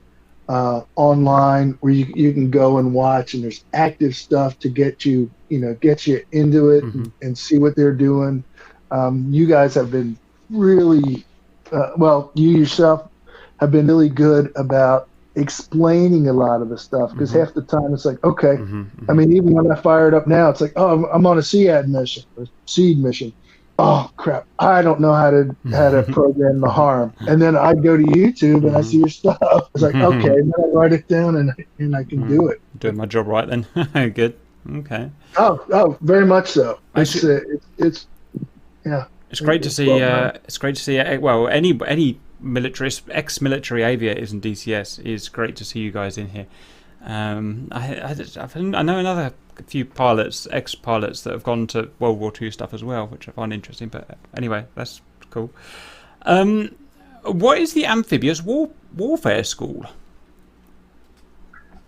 online where you can go and watch, and there's active stuff to get you into it and see what they're doing. You guys have been really you yourself have been really good about explaining a lot of the stuff, because half the time it's like, okay, I mean, even when I fire it up now, it's like, oh, I'm on a SEAD mission or SEED mission. Oh crap, I don't know how to program the harm. And then I go to YouTube and I see your stuff. It's like, okay, then I write it down and I can do it. Doing my job right then. Good. Okay. Oh, very much so. It's great to see. It's great to see. Well, any militaryist, ex-military aviators in DCS is great to see you guys in here. I know another few pilots, ex-pilots that have gone to World War II stuff as well, which I find interesting. But anyway, that's cool. What is the Amphibious Warfare School?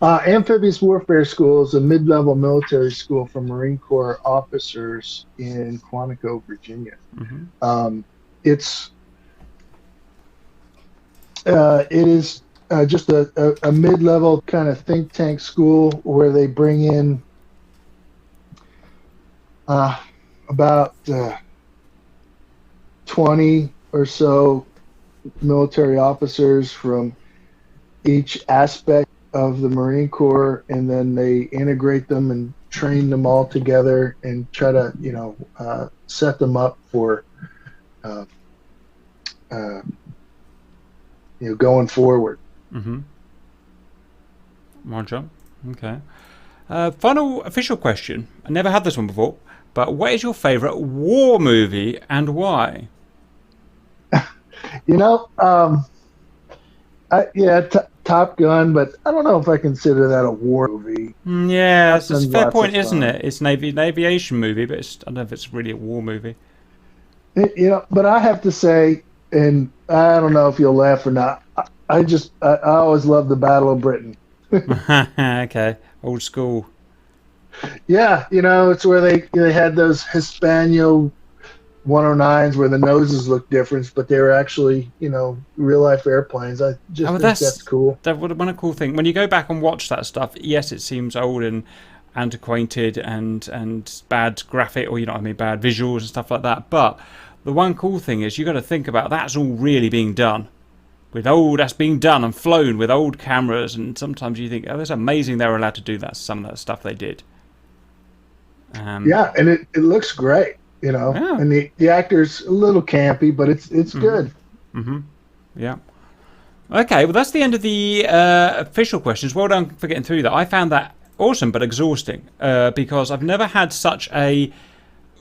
Amphibious Warfare School is a mid-level military school for Marine Corps officers in Quantico, Virginia. It's it is just a mid-level kind of think tank school where they bring in about 20 or so military officers from each aspect of the Marine Corps, and then they integrate them and train them all together and try to, set them up for, going forward. Roger. Okay. Final official question. I never had this one before, but what is your favourite war movie and why? Top Gun, but I don't know if I consider that a war movie. Yeah, it's a fair point, isn't it? It's an aviation movie, but I don't know if it's really a war movie. But I have to say, and I don't know if you'll laugh or not, I always loved the Battle of Britain. Okay, old school. Yeah, it's where they had those Hispano 109s where the noses look different, but they were actually, real life airplanes. I just think that's cool. That would have been a cool thing. When you go back and watch that stuff, yes, it seems old and antiquated and bad graphic, or bad visuals and stuff like that. But the one cool thing is you got to think about that's all really being done that's being done and flown with old cameras, and sometimes you think, oh, that's amazing they were allowed to do that. Some of that stuff they did. Yeah, and it looks great. Yeah. And the actor's a little campy, but it's good. Yeah. Okay, well, that's the end of the official questions. Well done for getting through that. I found that awesome but exhausting because I've never had such a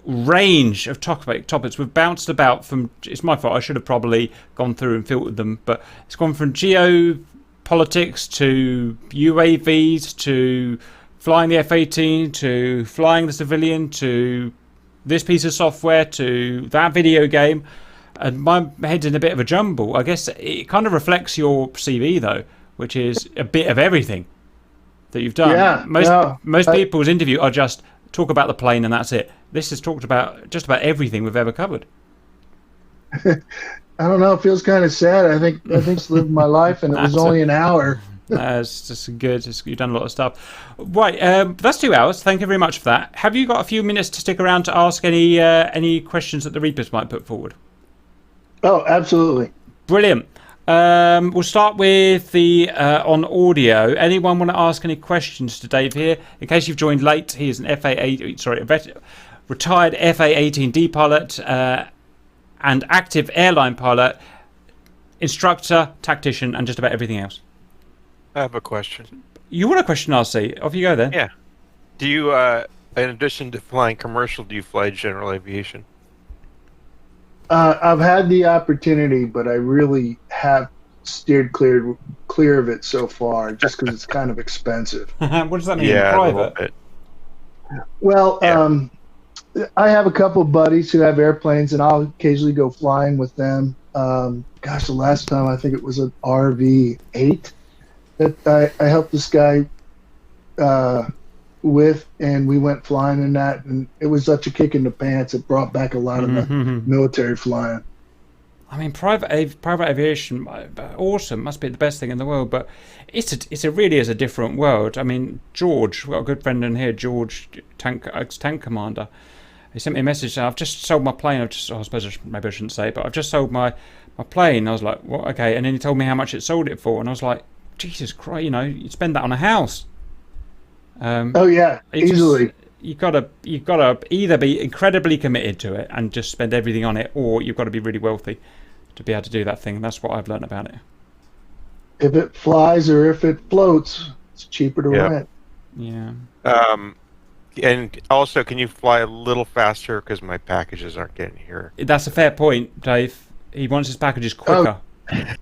range of topics. We've bounced about from, it's my fault, I should have probably gone through and filtered them, but it's gone from geopolitics to UAVs to flying the F-18 to flying the civilian to this piece of software to that video game, and my head's in a bit of a jumble. I guess it kind of reflects your CV though, which is a bit of everything that you've done. Yeah, most people's interview are just talk about the plane and that's it. This has talked about just about everything we've ever covered. I don't know. It feels kind of sad. I think it's lived my life, and it was only an hour. It's just good. You've done a lot of stuff. Right, that's 2 hours. Thank you very much for that. Have you got a few minutes to stick around to ask any questions that the Reapers might put forward? Oh, absolutely. Brilliant. We'll start with the on audio. Anyone want to ask any questions to Dave here? In case you've joined late, he is an retired FA-18D pilot and active airline pilot, instructor, tactician, and just about everything else. I have a question. You want a question, RC? Off you go then. Yeah. Do you, in addition to flying commercial, do you fly general aviation? I've had the opportunity, but I really have steered clear of it so far, just because it's kind of expensive. What does that mean? Yeah, Private? a little bit. Well, Yeah. I have a couple of buddies who have airplanes, and I'll occasionally go flying with them. The last time I think it was an RV-8 that I helped this guy with, and we went flying in that, and it was such a kick in the pants. It brought back a lot of the military flying. I mean, private aviation, awesome, must be the best thing in the world, but it really is a different world. I mean, George, we've got a good friend in here, George, ex-tank commander. He sent me a message saying, I've just sold my plane. Maybe I shouldn't say, but I've just sold my plane. I was like, what? Okay. And then he told me how much it sold it for, and I was like, Jesus Christ, you'd spend that on a house. Oh yeah, easily. You've got to either be incredibly committed to it and just spend everything on it, or you've got to be really wealthy to be able to do that thing. And that's what I've learned about it. If it flies or if it floats, it's cheaper to rent. Yeah. And also, can you fly a little faster because my packages aren't getting here? That's a fair point, Dave. He wants his packages quicker. Oh,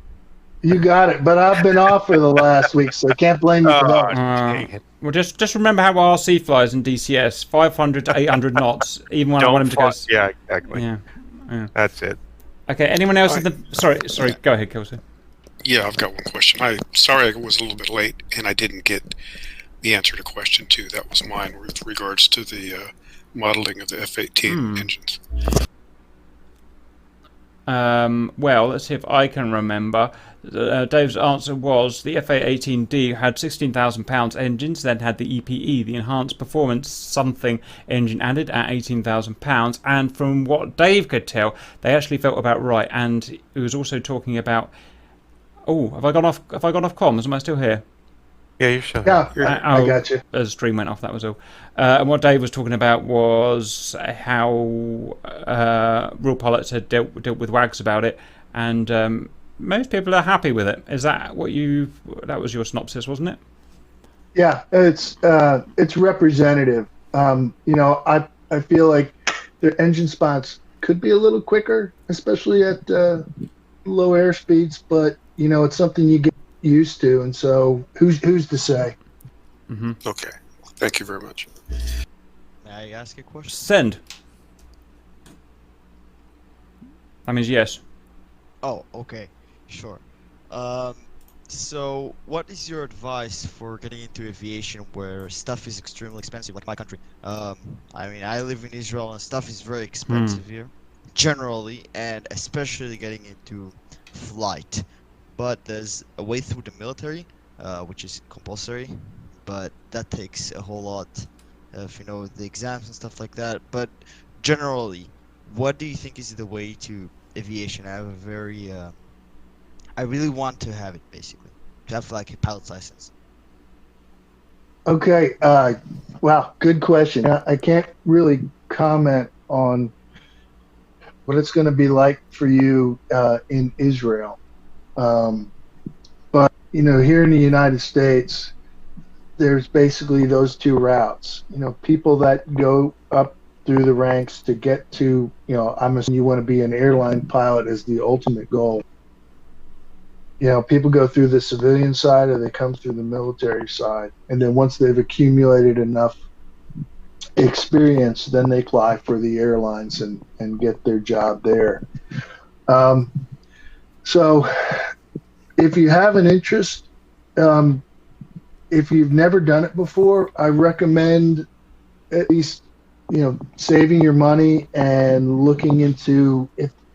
you got it, but I've been off for the last week, so I can't blame you for that. Well, just remember how RC flies in DCS, 500 to 800 knots, even when I want him to go. Yeah, exactly. Yeah. That's it. Okay, anyone else? Sorry, go ahead, Kelsey. Yeah, I've got one question. Sorry I was a little bit late and I didn't get the answer to question 2. That was mine with regards to the modeling of the F-18 engines. Well, let's see if I can remember. Dave's answer was the A-18D had 16,000 pounds engines, then had the EPE, the Enhanced Performance Something engine added at 18,000 pounds, and from what Dave could tell, they actually felt about right. And he was also talking about. Oh, have I gone off? Have I gone off comms? Am I still here? Yeah, you're sure. Yeah, I got you. The stream went off, that was all. And what Dave was talking about was how real pilots had dealt with wags about it, and most people are happy with it. Is that what you? That was your synopsis, wasn't it? Yeah, it's representative. I feel like the engine spots could be a little quicker, especially at low airspeeds, but it's something you get used to, and so who's to say? Mm-hmm. Okay, thank you very much. May I ask a question? Send. That means yes. Oh, okay, sure. So what is your advice for getting into aviation where stuff is extremely expensive, like my country? I mean, I live in Israel and stuff is very expensive here, generally, and especially getting into flight. But there's a way through the military, which is compulsory, but that takes a whole lot of, the exams and stuff like that. But generally, what do you think is the way to aviation? I have a very, I really want to have it, basically, to have like a pilot's license. Okay, wow, good question. I can't really comment on what it's going to be like for you in Israel. But here in the United States, there's basically those two routes. People that go up through the ranks to get to, I'm assuming you want to be an airline pilot as the ultimate goal. People go through the civilian side or they come through the military side. And then once they've accumulated enough experience, then they apply for the airlines and get their job there. So if you have an interest, if you've never done it before, I recommend at least, saving your money and looking into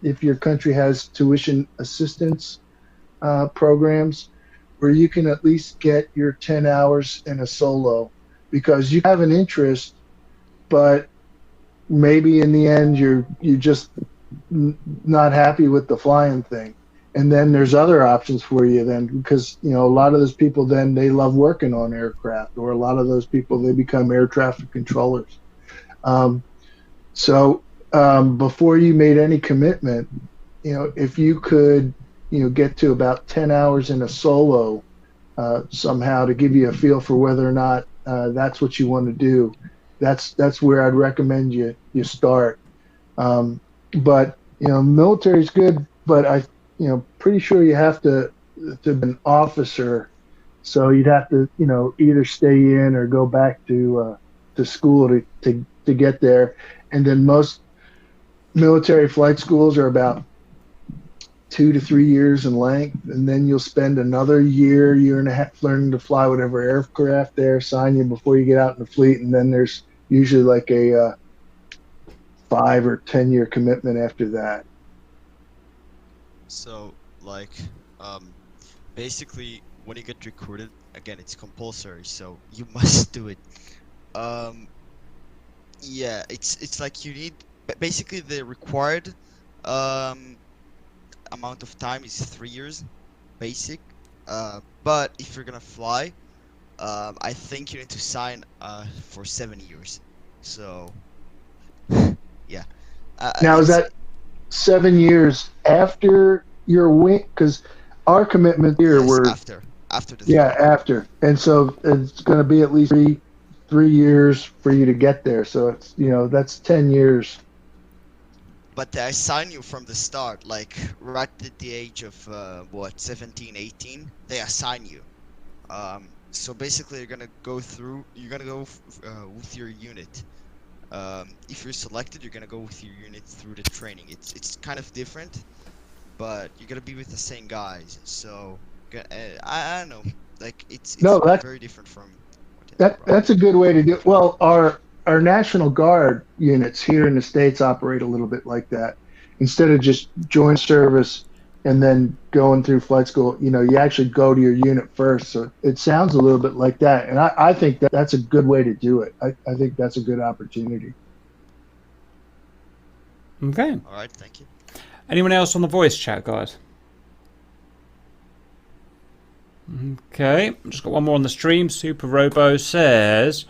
if your country has tuition assistance programs where you can at least get your 10 hours in a solo, because you have an interest, but maybe in the end you're just not happy with the flying thing. And then there's other options for you then, because, a lot of those people then they love working on aircraft, or a lot of those people, they become air traffic controllers. So before you made any commitment, if you could, get to about 10 hours in a solo somehow to give you a feel for whether or not that's what you want to do, that's where I'd recommend you start. But, military's good, but pretty sure you have to be an officer, so you'd have to, either stay in or go back to school to get there. And then most military flight schools are about 2 to 3 years in length, and then you'll spend another year and a half learning to fly whatever aircraft they assign you before you get out in the fleet. And then there's usually like a 5 or 10 year commitment after that. So, basically, when you get recruited, again, it's compulsory, so you must do it. Yeah, it's like you need, basically the required amount of time is 3 years, basic. But if you're gonna fly, I think you need to sign for 7 years. So, yeah. Now, is that 7 years after your wing? Because our commitment here were after the after, and so it's going to be at least three years for you to get there. So it's that's 10 years. But they assign you from the start, like right at the age of 17, 18. They assign you. So basically, you're gonna go with your unit. If you're selected, you're gonna go with your unit through the training. It's kind of different, but you gotta be with the same guys. So I don't know, like it's No, that's- very different from what they have That's a good way to do it. Well, our National Guard units here in the States operate a little bit like that. Instead of just join service and then going through flight school, you actually go to your unit first. So it sounds a little bit like that. And I think that's a good way to do it. I think that's a good opportunity. Okay. All right, thank you. Anyone else on the voice chat, guys? Okay, just got one more on the stream. Super Robo says,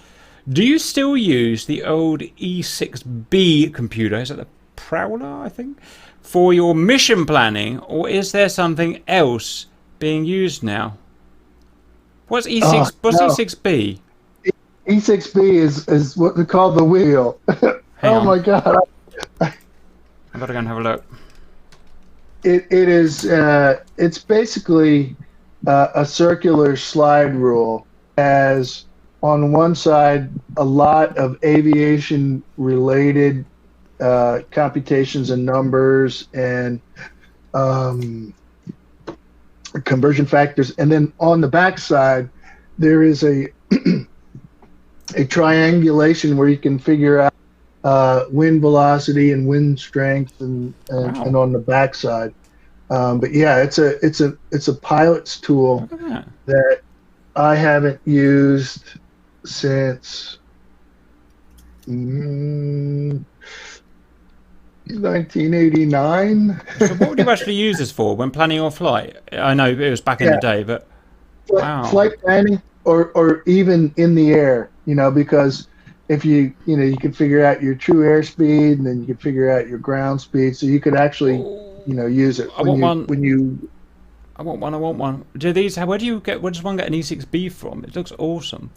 do you still use the old E6B computer? Is it the Prowler, I think? For your mission planning, or is there something else being used now? What's E6? What's no. E6B? E6B is what we call the wheel. Hang on. My God. I've got to go and have a look. It is it's basically a circular slide rule, as on one side a lot of aviation related computations and numbers and conversion factors, and then on the back side there is a a triangulation where you can figure out wind velocity and wind strength and Wow. and on the backside. But yeah, it's a pilot's tool Look at that. that I haven't used since 1989. So what would you actually use this for when planning your flight? I know it was back in the day, but wow. Flight planning or even in the air, because if you can figure out your true airspeed, and then you can figure out your ground speed, so you could actually use it I want one. when you I want one. Do these? Where does one get an E6B from? It looks awesome.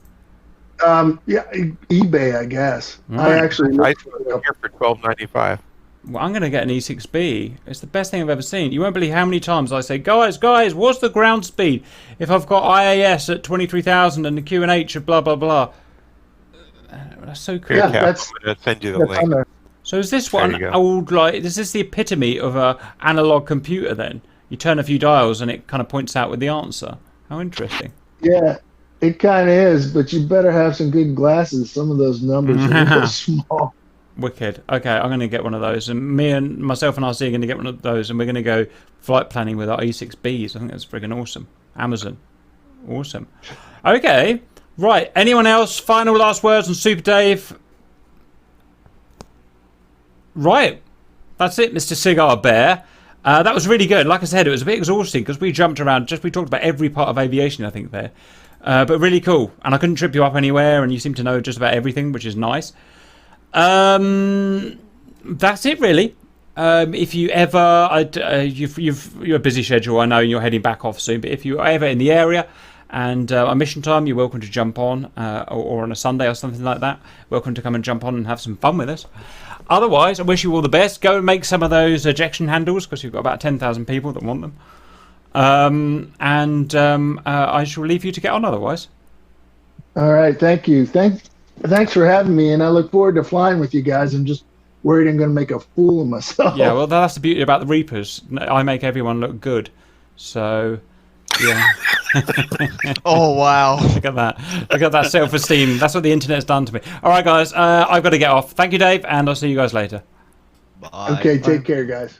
eBay, I guess. Right. I actually I looked think it up. here for $12.95. Well, I'm going to get an E6B. It's the best thing I've ever seen. You won't believe how many times I say, guys, what's the ground speed if I've got IAS at 23,000 and the QNH of blah, blah, blah. That's so cool. Yeah, Cap, that's- I'm going to send you the That's link. on there. So is this There one you go. old, is this the epitome of a analog computer then? You turn a few dials and it kind of points out with the answer. How interesting. Yeah, it kind of is, but you better have some good glasses. Some of those numbers are really small. Wicked. Okay, I'm going to get one of those. And myself and RC are going to get one of those, and we're going to go flight planning with our E6Bs. I think that's friggin' awesome. Amazon. Awesome. Okay. Right. Anyone else? Final last words on Super Dave? Right. That's it, Mr. Cigar Bear. That was really good. Like I said, it was a bit exhausting because we jumped around. We talked about every part of aviation, I think, there. But really cool. And I couldn't trip you up anywhere, and you seem to know just about everything, which is nice. That's it, really. If you ever, you're a busy schedule, I know, and you're heading back off soon. But if you're ever in the area and on mission time, you're welcome to jump on, or on a Sunday or something like that. Welcome to come and jump on and have some fun with us. Otherwise, I wish you all the best. Go and make some of those ejection handles because you've got about 10,000 people that want them. I shall leave you to get on. Otherwise, All right, thank you. Thanks for having me, and I look forward to flying with you guys. I'm just worried I'm going to make a fool of myself. yeah. Well, that's the beauty about the Reapers. I make everyone look good. So, yeah. Oh wow. Look at that. Look at that self-esteem. That's what the internet's done to me. All right, guys. I've got to get off. Thank you, Dave, and I'll see you guys later. Bye. Okay, take care, guys.